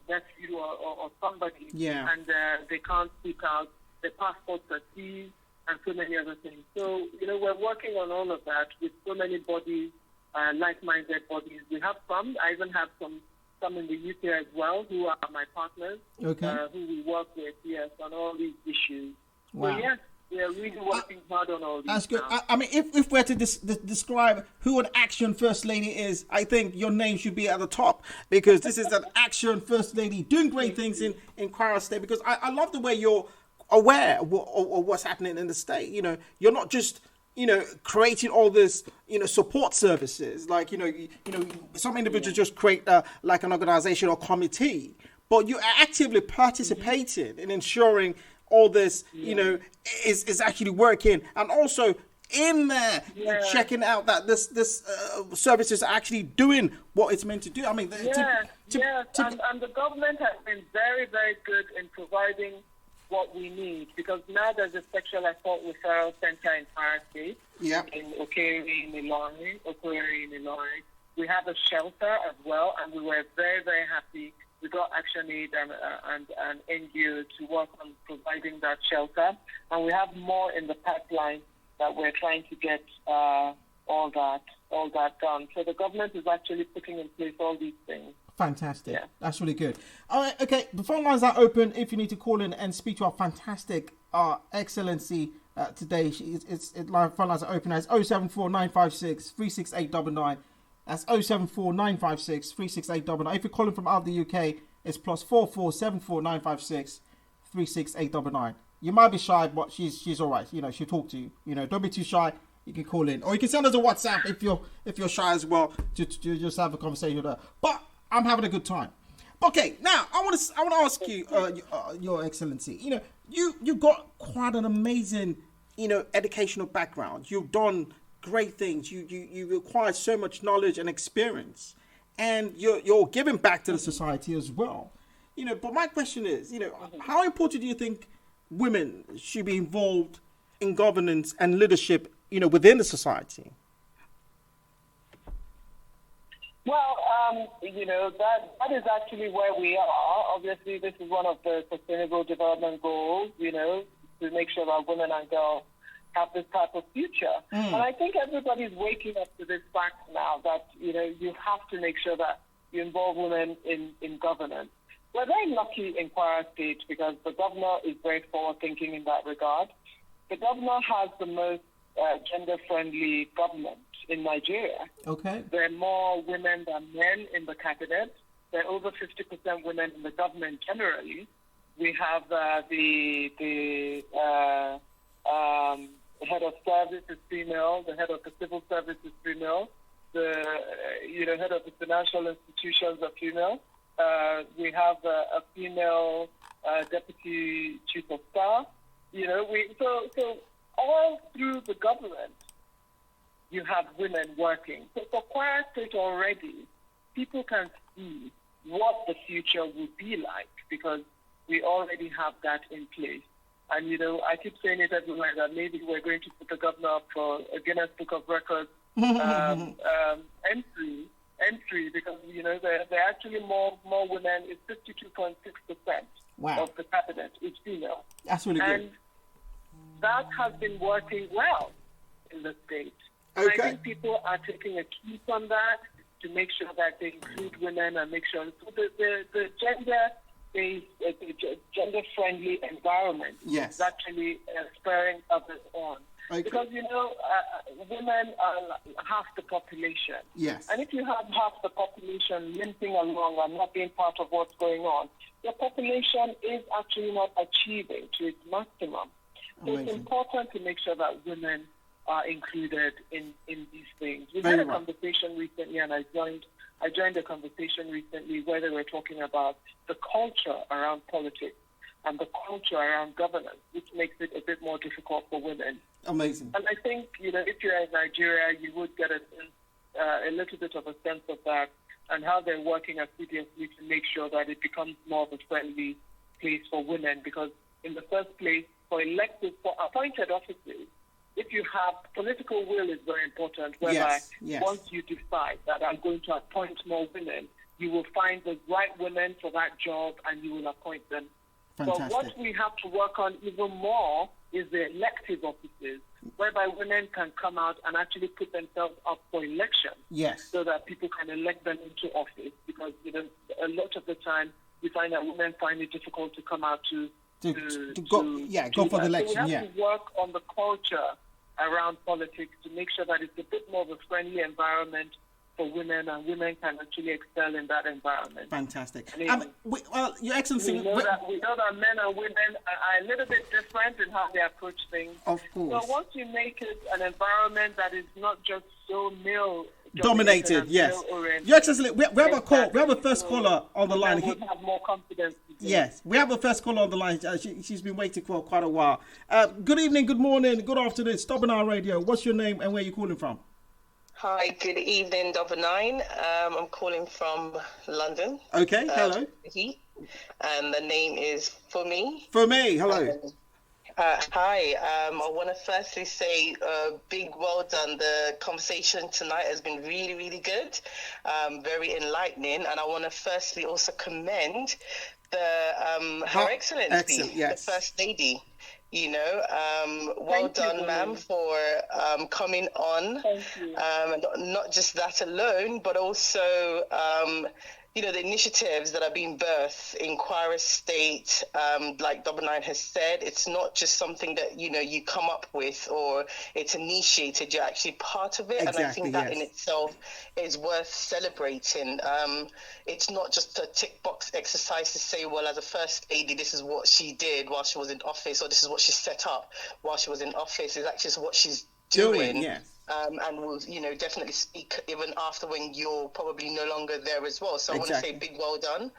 nephew or somebody, and they can't speak out, their passports are seized, and so many other things. So, we're working on all of that with so many bodies, like-minded bodies. We have some. I even have some in the UK as well, who are my partners, who we work with, on all these issues. Wow. So, yes, we are really working hard on all these. That's good. I mean, if we're to describe who an action first lady is, I think your name should be at the top, because this is an action first lady doing great things in Kwara State. Because I love the way you're aware of what's happening in the state. You're not just creating all this support services, like some individuals just create like an organization or committee, but you're actively participating in ensuring all this is actually working, and also in there checking out that this services are actually doing what it's meant to do. I mean, and the government has been very, very good in providing what we need, because now there's a sexual assault referral center in Kwara State, in Okwere in Ilorin. We have a shelter as well, and we were very, very happy. We got ActionAid and NGO to work on providing that shelter, and we have more in the pipeline that we're trying to get all that done. So the government is actually putting in place all these things. Fantastic. That's really good. All right, okay. The phone lines are open if you need to call in and speak to our fantastic excellency today. Live phone lines are open as 074 956 36899. That's 074 956 36899. If you're calling from out of the UK, it's +44 74 956 36899. You might be shy, but she's all right. She'll talk to you. Don't be too shy. You can call in, or you can send us a WhatsApp if you're shy as well to just have a conversation with her. But I'm having a good time. Okay, now I want to ask you, Your Excellency. You've got quite an amazing, educational background. You've done great things. You acquired so much knowledge and experience, and you're giving back to the society as well. But my question is, how important do you think women should be involved in governance and leadership, within the society? Well, that is actually where we are. Obviously, this is one of the Sustainable Development Goals, to make sure that women and girls have this type of future. And I think everybody's waking up to this fact now that, you have to make sure that you involve women in governance. We're very lucky in Kwara State because the governor is very forward-thinking in that regard. The governor has the most gender-friendly government in Nigeria. Okay. There are more women than men in the cabinet. There are over 50% women in the government generally. We have the head of service is female. The head of the civil service is female. The head of the financial institutions are female. We have a female deputy chief of staff. So all through the government, you have women working. So for Kwara State already, people can see what the future would be like because we already have that in place. And, you know, I keep saying it everywhere that maybe we're going to put the governor up for a Guinness Book of Records entry because, you know, there are actually more women. It's 52.6% of the cabinet is female. That's really good. And that has been working well in the state. Okay. And I think people are taking a cue from that to make sure that they include women and make sure so the gender-friendly environment is actually spurring others on. Okay. Because, you know, women are half the population. Yes. And if you have half the population limping along and not being part of what's going on, the population is actually not achieving to its maximum. So it's important to make sure that women are included in these things. We had a conversation recently, and I joined a conversation recently where they were talking about the culture around politics and the culture around governance, which makes it a bit more difficult for women. Amazing. And I think, you know, if you're in Nigeria, you would get a little bit of a sense of that and how they're working assiduously to make sure that it becomes more of a friendly place for women. Because in the first place, for appointed offices, if you have political will is very important, whereby once you decide that I'm going to appoint more women, you will find the right women for that job and you will appoint them. Fantastic. But what we have to work on even more is the elective offices, whereby women can come out and actually put themselves up for election. Yes. So that people can elect them into office. Because, you know, a lot of the time we find that women find it difficult to come out to go for the election. So we have to work on the culture around politics to make sure that it's a bit more of a friendly environment for women, and women can actually excel in that environment. Fantastic. I mean, Your Excellency, we know that men and women are a little bit different in how they approach things. Of course. So once you make it an environment that is not just so male dominated, yes. Your Excellency, we have a call. We have a first caller on the line. Would have more confidence. Yes, we have a first caller on the line. She's been waiting for quite a while. Good evening, good morning, good afternoon. Double9radio. What's your name and where are you calling from? Hi, good evening, Double9. I'm calling from London. Okay, hello. And the name is Fumi. Fumi, hello. Hi, I want to firstly say big well done. The conversation tonight has been really, really good, very enlightening. And I want to firstly also commend Her Excellency, the First Lady. You know, well done, ma'am, for coming on. Thank you. And not just that alone, but also, you know, the initiatives that are being birthed in Kwara State, like Double9 has said, it's not just something that, you know, you come up with or it's initiated, you're actually part of it. Exactly, and I think that in itself is worth celebrating. It's not just a tick box exercise to say, well, as a First Lady, this is what she did while she was in office, or this is what she set up while she was in office. It's actually what she's doing. Yes. And will, you know, definitely speak even after when you're probably no longer there as well. So I want to say big well done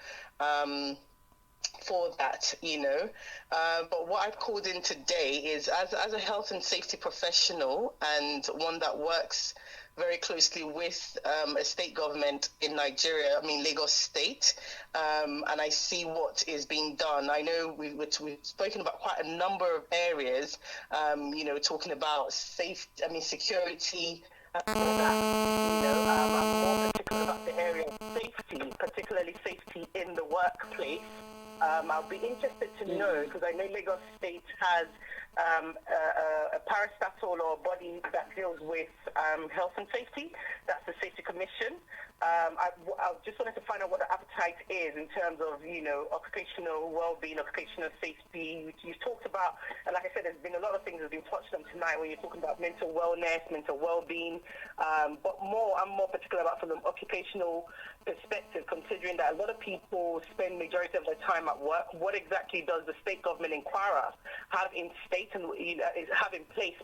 for that, you know. But what I've called in today is as a health and safety professional and one that works very closely with a state government in Nigeria, I mean Lagos State, and I see what is being done. I know we've spoken about quite a number of areas, you know, talking about security, I'm more particular about the area of safety, particularly safety in the workplace. I'll be interested to know, because I know Lagos State has a parastatal or body that deals with health and safety. That's the Safety Commission. I just wanted to find out what the appetite is in terms of, you know, occupational well-being, occupational safety. You've talked about, and like I said, there's been a lot of things that have been touched on tonight when you're talking about mental wellness, mental well-being, but I'm more particular about from an occupational perspective, considering that a lot of people spend majority of their time at work. What exactly does the state government in Kwara have in state and have in place,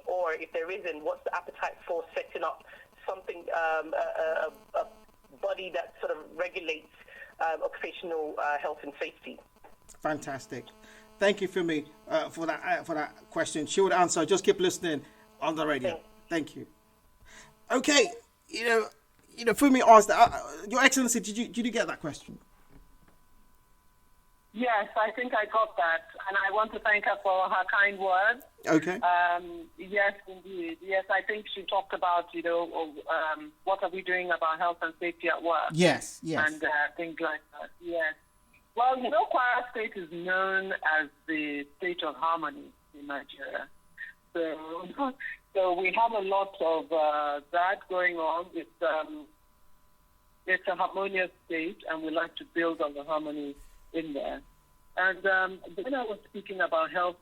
or if there isn't, what's the appetite for setting up something, a body that sort of regulates occupational health and safety? Fantastic. Thank you, Fumi, for that question. She would answer. Just keep listening on the radio. Thank you. Okay, Fumi asked, Your Excellency, did you get that question? Yes, I think I got that, and I want to thank her for her kind words. Okay. Yes, indeed. Yes, I think she talked about, what are we doing about health and safety at work? Yes. And things like that. Yes. Well, Kwara State is known as the state of harmony in Nigeria. So we have a lot of that going on. It's a harmonious state, and we like to build on the harmony in there. And then I was speaking about health,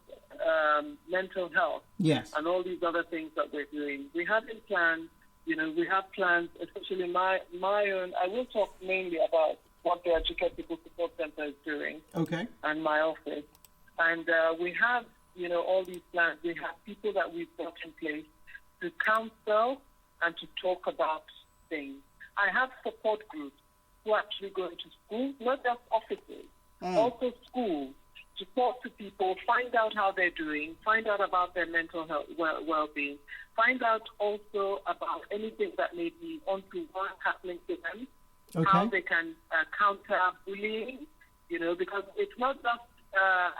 mental health, yes, and all these other things that we're doing. We have in plan, we have plans, especially my own. I will talk mainly about what the Educate People Support Center is doing, okay, and my office. And we have, all these plans. We have people that we've got in place to counsel and to talk about things. I have support groups who actually go into schools, not just offices, also schools, to talk to people, find out how they're doing, find out about their mental health well-being, find out also about anything that may be untoward happening to them, how they can counter bullying, because it's not just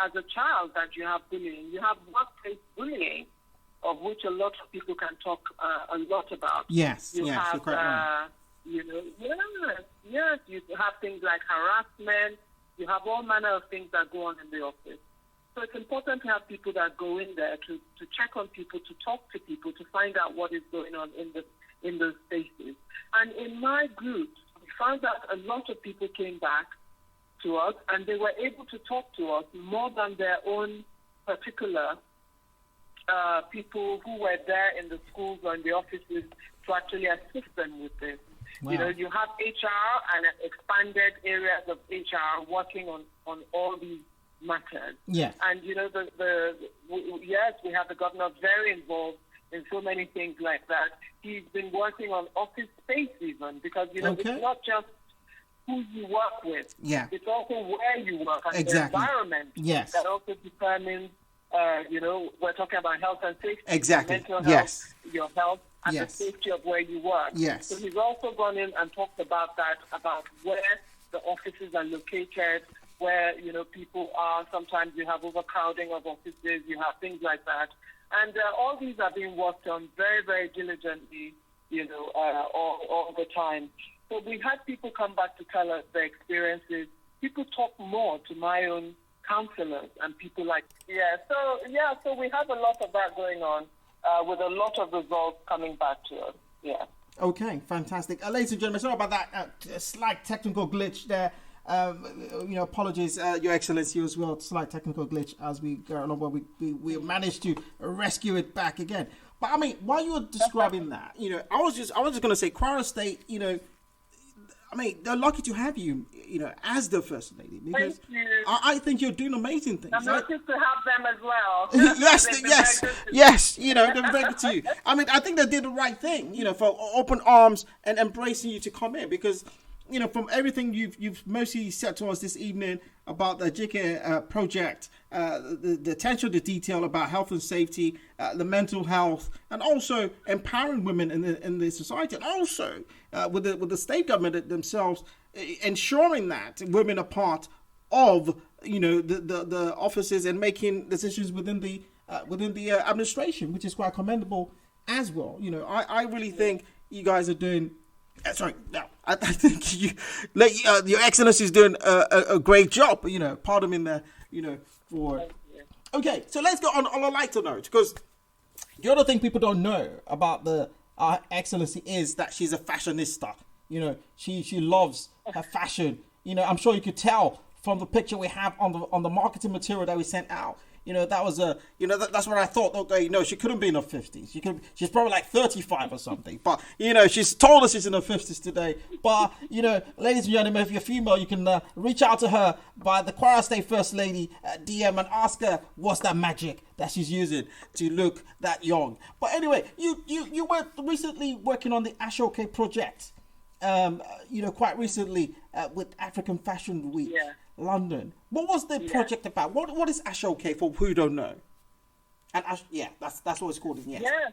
as a child that you have bullying. You have workplace bullying, of which a lot of people can talk a lot about. Yes, you have, you're quite right. Yes, you have things like harassment. You have all manner of things that go on in the office. So it's important to have people that go in there to check on people, to talk to people, to find out what is going on in those spaces. And in my group, we found out a lot of people came back to us, and they were able to talk to us more than their own particular people who were there in the schools or in the offices to actually assist them with this. Wow. You have HR and expanded areas of HR working on all these matters. Yeah. And yes, we have the governor very involved in so many things like that. He's been working on office space even, because it's not just who you work with. Yeah. It's also where you work and the environment. Yes. That also determines. We're talking about health and safety. Exactly. Mental health, yes. Your health, and the safety of where you work. Yes. So he's also gone in and talked about that, about where the offices are located, where, people are. Sometimes you have overcrowding of offices, you have things like that. And all these are being worked on very, very diligently, all the time. So we've had people come back to tell us their experiences. People talk more to my own counselors and people like, so we have a lot of that going on with a lot of results coming back to us. Yeah. Okay, fantastic. Ladies and gentlemen, sorry about that slight technical glitch there. Apologies, Your Excellency, as well. Slight technical glitch as we go along, but we managed to rescue it back again. But I mean, while you were describing that, I was just going to say, Kwara State, they're lucky to have you, as the First Lady, because I think you're doing amazing things. I'm lucky to have them as well. yes, they're very good to you. I think they did the right thing, for open arms and embracing you to come in, because, from everything you've mostly said to us this evening about the JK project, the attention to detail about health and safety, the mental health, and also empowering women in the society, and also with the state government themselves ensuring that women are part of the offices and making decisions within the administration, which is quite commendable as well. I really think you guys are doing. I think Your Excellency is doing a great job. Pardon me there. For okay. So let's go on a lighter note, because the other thing people don't know about our Excellency is that she's a fashionista. She loves her fashion. I'm sure you could tell from the picture we have on the marketing material that we sent out. That was that's what I thought. Okay, she couldn't be in her 50s. She's probably like 35 or something. But she's told us she's in her 50s today. But ladies and gentlemen, if you're female, you can reach out to her by the Kwara State First Lady DM and ask her what's that magic that she's using to look that young. But anyway, you were recently working on the Ashoke project. quite recently with African Fashion Week, London. What was the project about? What is Ashoke for who don't know? And that's what it's called, isn't it? Yes,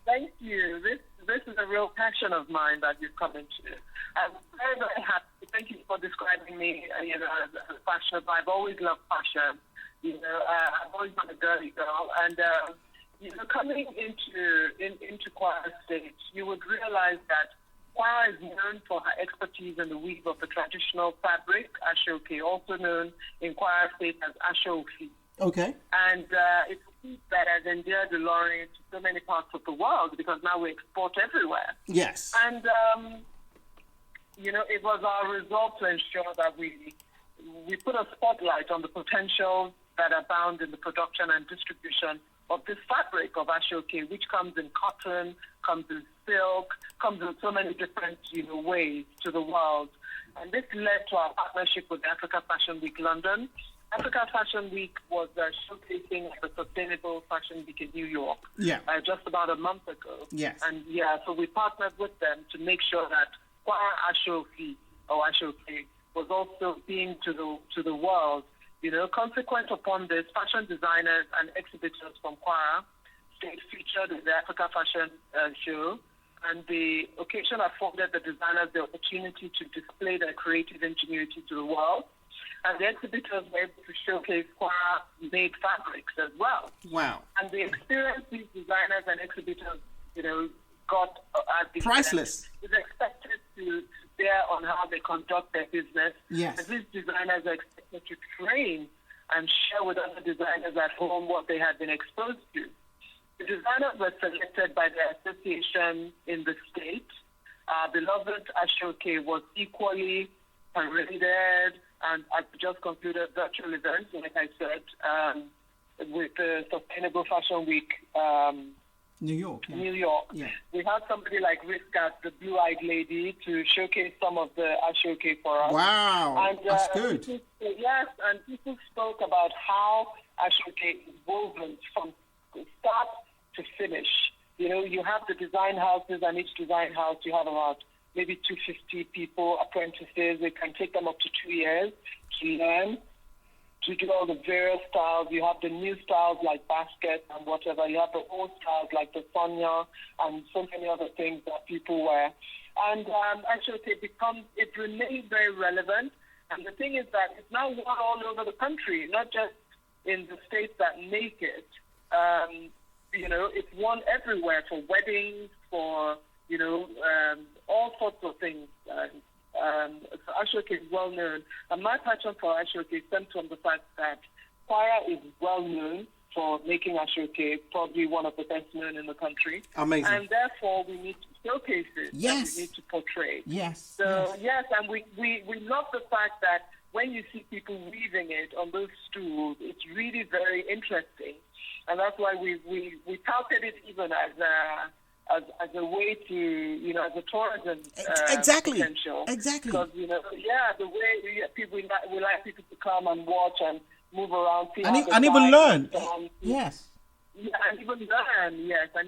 thank you. This is a real passion of mine that you've come into. I'm very, very happy. Thank you for describing me, as a fashion. I've always loved fashion. I've always been a girly girl, and coming into Kwara State, you would realize that Kwara is known for her expertise in the weave of the traditional fabric, Ashoke, also known in Kwara State as Ashoke. Okay. And it's a piece that has endeared the Lorraine to so many parts of the world because now we export everywhere. Yes. And, it was our resolve to ensure that we put a spotlight on the potential that abound in the production and distribution of this fabric of Ashoke, which comes in cotton, comes in silk, comes in so many different, ways to the world. And this led to our partnership with Africa Fashion Week London. Africa Fashion Week was showcasing at the Sustainable Fashion Week in New York just about a month ago. Yes. And so we partnered with them to make sure that Kwara Ashoke was also being to the world. Consequent upon this, fashion designers and exhibitors from Kwara State featured in the Africa Fashion Show, and the occasion afforded the designers the opportunity to display their creative ingenuity to the world. And the exhibitors were able to showcase Kwara-made fabrics as well. Wow. And the experience these designers and exhibitors, got at the priceless. Is expected to bear on how they conduct their business. Yes. And these designers are expected to train and share with other designers at home what they had been exposed to. The designers were selected by the association in the state. Our beloved Ashoke was equally paraded, and I've just concluded virtual events, like I said, with the Sustainable Fashion Week New York. Yeah. We had somebody like Riskat, the blue-eyed lady, to showcase some of the Ashoke for us. Wow, and, that's good. And people spoke about how Ashoke is woven from start to finish. You have the design houses, and each design house you have about maybe 250 people, apprentices. It can take them up to 2 years to learn, to do all the various styles. You have the new styles like basket and whatever. You have the old styles like the Sonia and so many other things that people wear. And actually it remains very relevant. And the thing is that it's now worn all over the country, not just in the states that make it. It's worn everywhere for weddings, for, all sorts of things. Ashoke is well known, and my passion for Ashoke stems from the fact that Kwara is well known for making Ashoke, probably one of the best known in the country. Amazing. And therefore, we need to showcase it. Yes. And we need to portray. Yes. So yes, and we love the fact that when you see people weaving it on those stools, it's really very interesting, and that's why we touted it even as a way to, as a tourism potential. Exactly. Because, the way people, we like people to come and watch and move around. And even learn. Yes. Yeah, and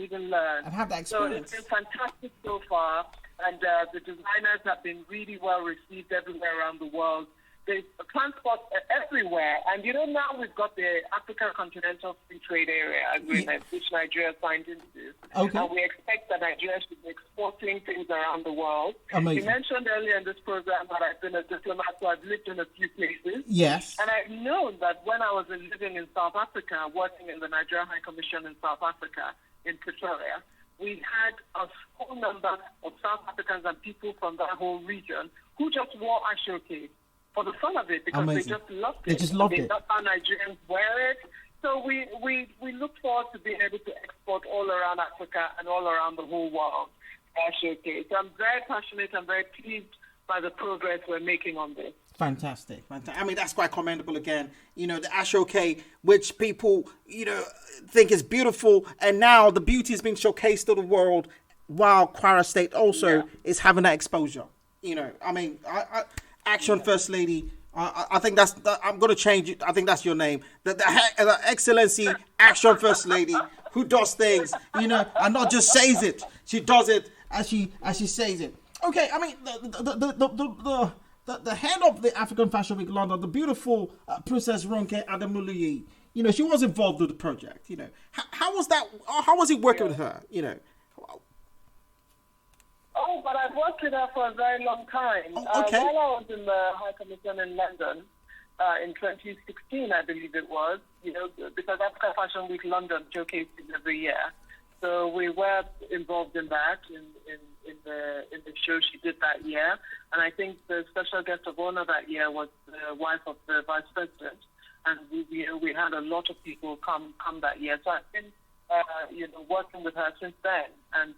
even learn. And have that experience. So it's been fantastic so far, and the designers have been really well received everywhere around the world. There's transport everywhere. And, now we've got the Africa Continental Free Trade Area Agreement, which Nigeria signed into. Okay. And we expect that Nigeria should be exporting things around the world. Amazing. You mentioned earlier in this program that I've been a diplomat, so I've lived in a few places. Yes. And I've known that when I was living in South Africa, working in the Nigeria High Commission in South Africa, in Pretoria, we had a small number of South Africans and people from that whole region who just wore Ashoke for the fun of it, because Amazing. they just loved it. They just loved it. They loved how Nigerians wear it. So we look forward to being able to export all around Africa and all around the whole world. Ashoke. So I'm very passionate. I'm very pleased by the progress we're making on this. Fantastic. I mean, that's quite commendable again. The Ashoke, which people, think is beautiful, and now the beauty is being showcased to the world, while Kwara State also is having that exposure. Action First Lady. I think that's. I'm going to change it. I think that's your name. The Excellency Action First Lady, who does things, and not just says it. She does it as she says it. Okay, I mean, the head of the African Fashion Week London, the beautiful Princess Ronke Ademuluyi, you know, she was involved with the project. You know, how was that? How was it working with her? You know. Oh, but I've worked with her for a very long time. Oh, okay. While I was in the High Commission in London in 2016, I believe it was, you know, because Africa Fashion Week London showcases every year. So we were involved in that, in the show she did that year. And I think the special guest of honor that year was the wife of the vice president. And we had a lot of people come that year. So I've been, working with her since then. And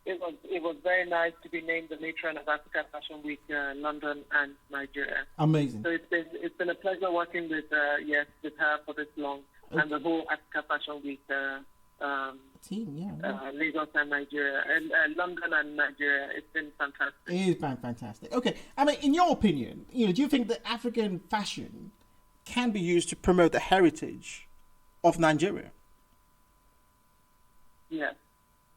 it was very nice to be named the matron of Africa Fashion Week London and Nigeria. Amazing. So it's been a pleasure working with her for this long, and the whole Africa Fashion Week team, Lagos and Nigeria, and London and Nigeria. It's been fantastic. It is fantastic. Okay, I mean, in your opinion, you know, do you think that African fashion can be used to promote the heritage of Nigeria? Yes.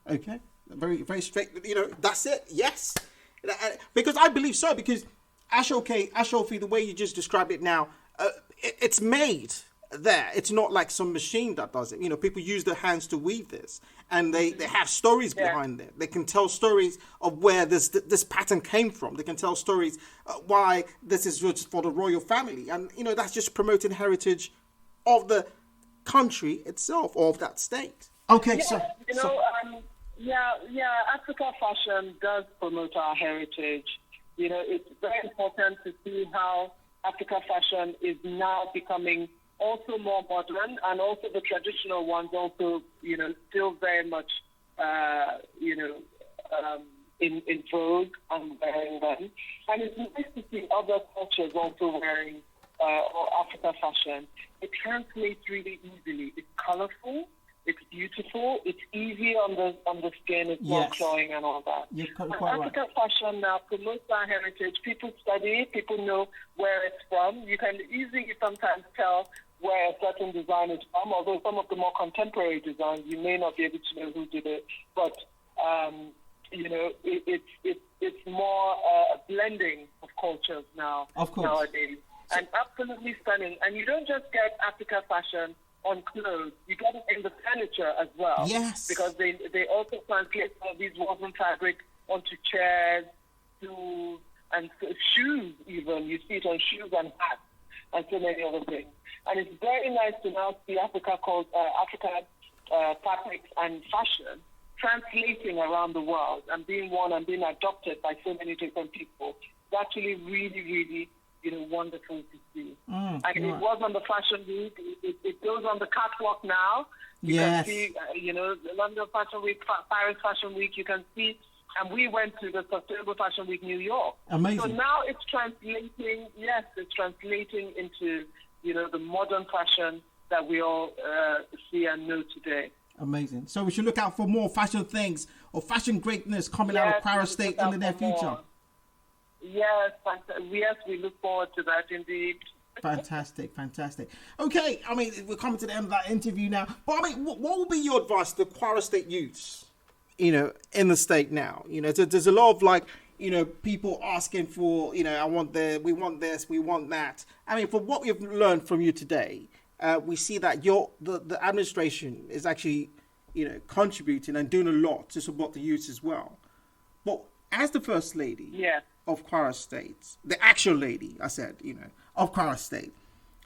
Okay. Very, very straight. You know, that's it. Yes, because I believe so. Because Ashofi, the way you just described it now, it's made there. It's not like some machine that does it. You know, people use their hands to weave this, and they have stories behind it. They can tell stories of where this pattern came from. They can tell stories why this is just for the royal family, and you know, that's just promoting heritage of the country itself, or of that state. Okay, Africa fashion does promote our heritage. You know, it's very important to see how Africa fashion is now becoming also more modern, and also the traditional ones also, you know, still very much, in vogue and wearing them. And it's nice to see other cultures also wearing Africa fashion. It translates really easily. It's colorful. It's beautiful. It's easy on the skin. It's not cloying and all that. African fashion now promotes our heritage. People study it. People know where it's from. You can easily sometimes tell where a certain design is from. Although some of the more contemporary designs, you may not be able to know who did it. But it's more a blending of cultures now. Of course. Nowadays, and absolutely stunning. And you don't just get Africa fashion on clothes, you get it in the furniture as well. Yes. Because they also translate some of these woven fabric onto chairs, stools, and shoes even. You see it on shoes and hats and so many other things. And it's very nice to now see Africa fabrics and fashion translating around the world and being worn and being adopted by so many different people. It's actually really, really, you know, wonderful to see. It was on the Fashion Week. It goes on the catwalk now. You can see, the London Fashion Week, Paris Fashion Week. You can see, and we went to the Sustainable Fashion Week, New York. Amazing. So now it's translating. Yes, it's translating into, you know, the modern fashion that we all see and know today. Amazing. So we should look out for more fashion things or fashion greatness coming out of Kwara State in the near future. Yes, we look forward to that indeed. Fantastic. Okay, I mean, we're coming to the end of that interview now. But I mean, what would be your advice to the Kwara State youths, you know, in the state now? You know, there's a lot of like, you know, people asking for, you know, we want this, we want that. I mean, from what we've learned from you today, we see that the administration is actually, you know, contributing and doing a lot to support the youths as well. But as the First Lady of Kwara State, the action lady, I said, you know, of Kwara State.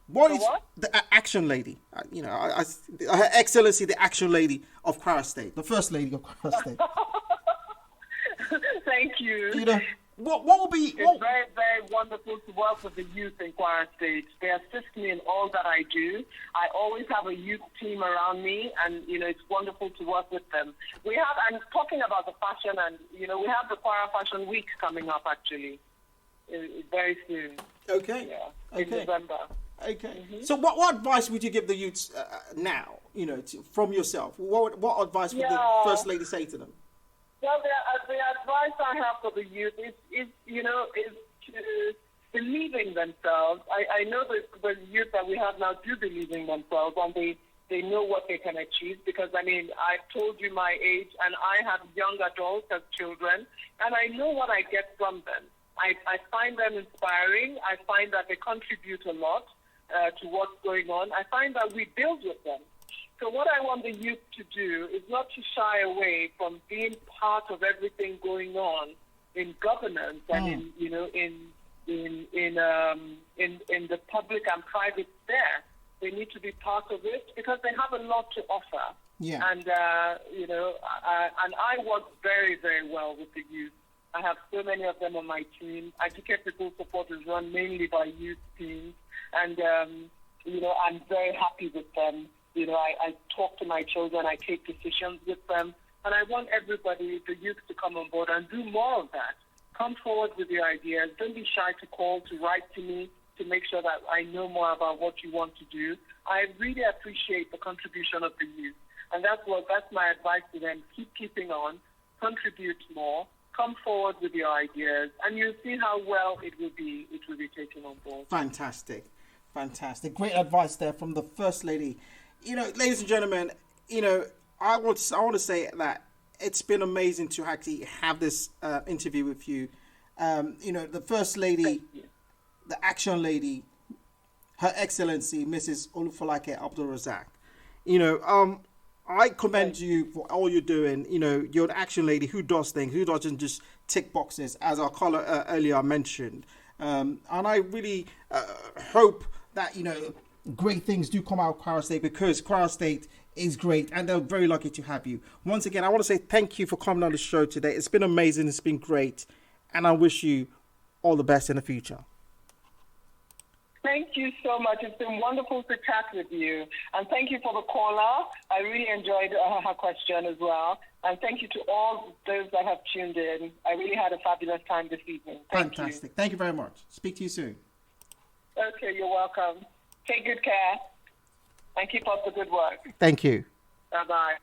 What is the action lady? You know, Her Excellency, the action lady of Kwara State, the First Lady of Kwara State. Thank you. You know, what will be? It's very, very wonderful to work with the youth in Kwara State. They assist me in all that I do. I always have a youth team around me, and you know, it's wonderful to work with them. I'm talking about the fashion, and you know, we have the Kwara Fashion Week coming up actually very soon. Okay. Yeah. In November. Okay. Mm-hmm. So, what advice would you give the youths now? You know, from yourself. What advice would the First Lady say to them? Well, the advice I have for the youth is to believe in themselves. I know that the youth that we have now do believe in themselves, and they They know what they can achieve because, I mean, I told you my age, and I have young adults as children, and I know what I get from them. I find them inspiring. I find that they contribute a lot to what's going on. I find that we build with them. So what I want the youth to do is not to shy away from being part of everything going on in governance and in the public and private sphere. They need to be part of it because they have a lot to offer. Yeah. And and I work very, very well with the youth. I have so many of them on my team. Educate People Support is run mainly by youth teams, and I'm very happy with them. I talk to my children, I take decisions with them, and I want everybody, the youth, to come on board and do more of that. Come forward with your ideas. Don't be shy to call, to write to me, to make sure that I know more about what you want to do. I really appreciate the contribution of the youth, and that's my advice to them. Keep keeping on, contribute more, come forward with your ideas, and you'll see how well it will be taken on board. Fantastic. Great advice there from the First Lady. Ladies and gentlemen, I want to say that it's been amazing to actually have this interview with you. The First Lady, the Action Lady, Her Excellency, Mrs. Olufolake Abdulrazaq. I commend you for all you're doing. You're an action lady who does things, who doesn't just tick boxes, as our caller earlier mentioned. And I really hope that, great things do come out of Kwara State, because Kwara State is great and they're very lucky to have you. Once again, I want to say thank you for coming on the show today. It's been amazing. It's been great. And I wish you all the best in the future. Thank you so much. It's been wonderful to chat with you. And thank you for the caller. I really enjoyed her question as well. And thank you to all those that have tuned in. I really had a fabulous time this evening. Fantastic. Thank you very much. Speak to you soon. Okay, you're welcome. Take good care and keep up the good work. Thank you. Bye-bye.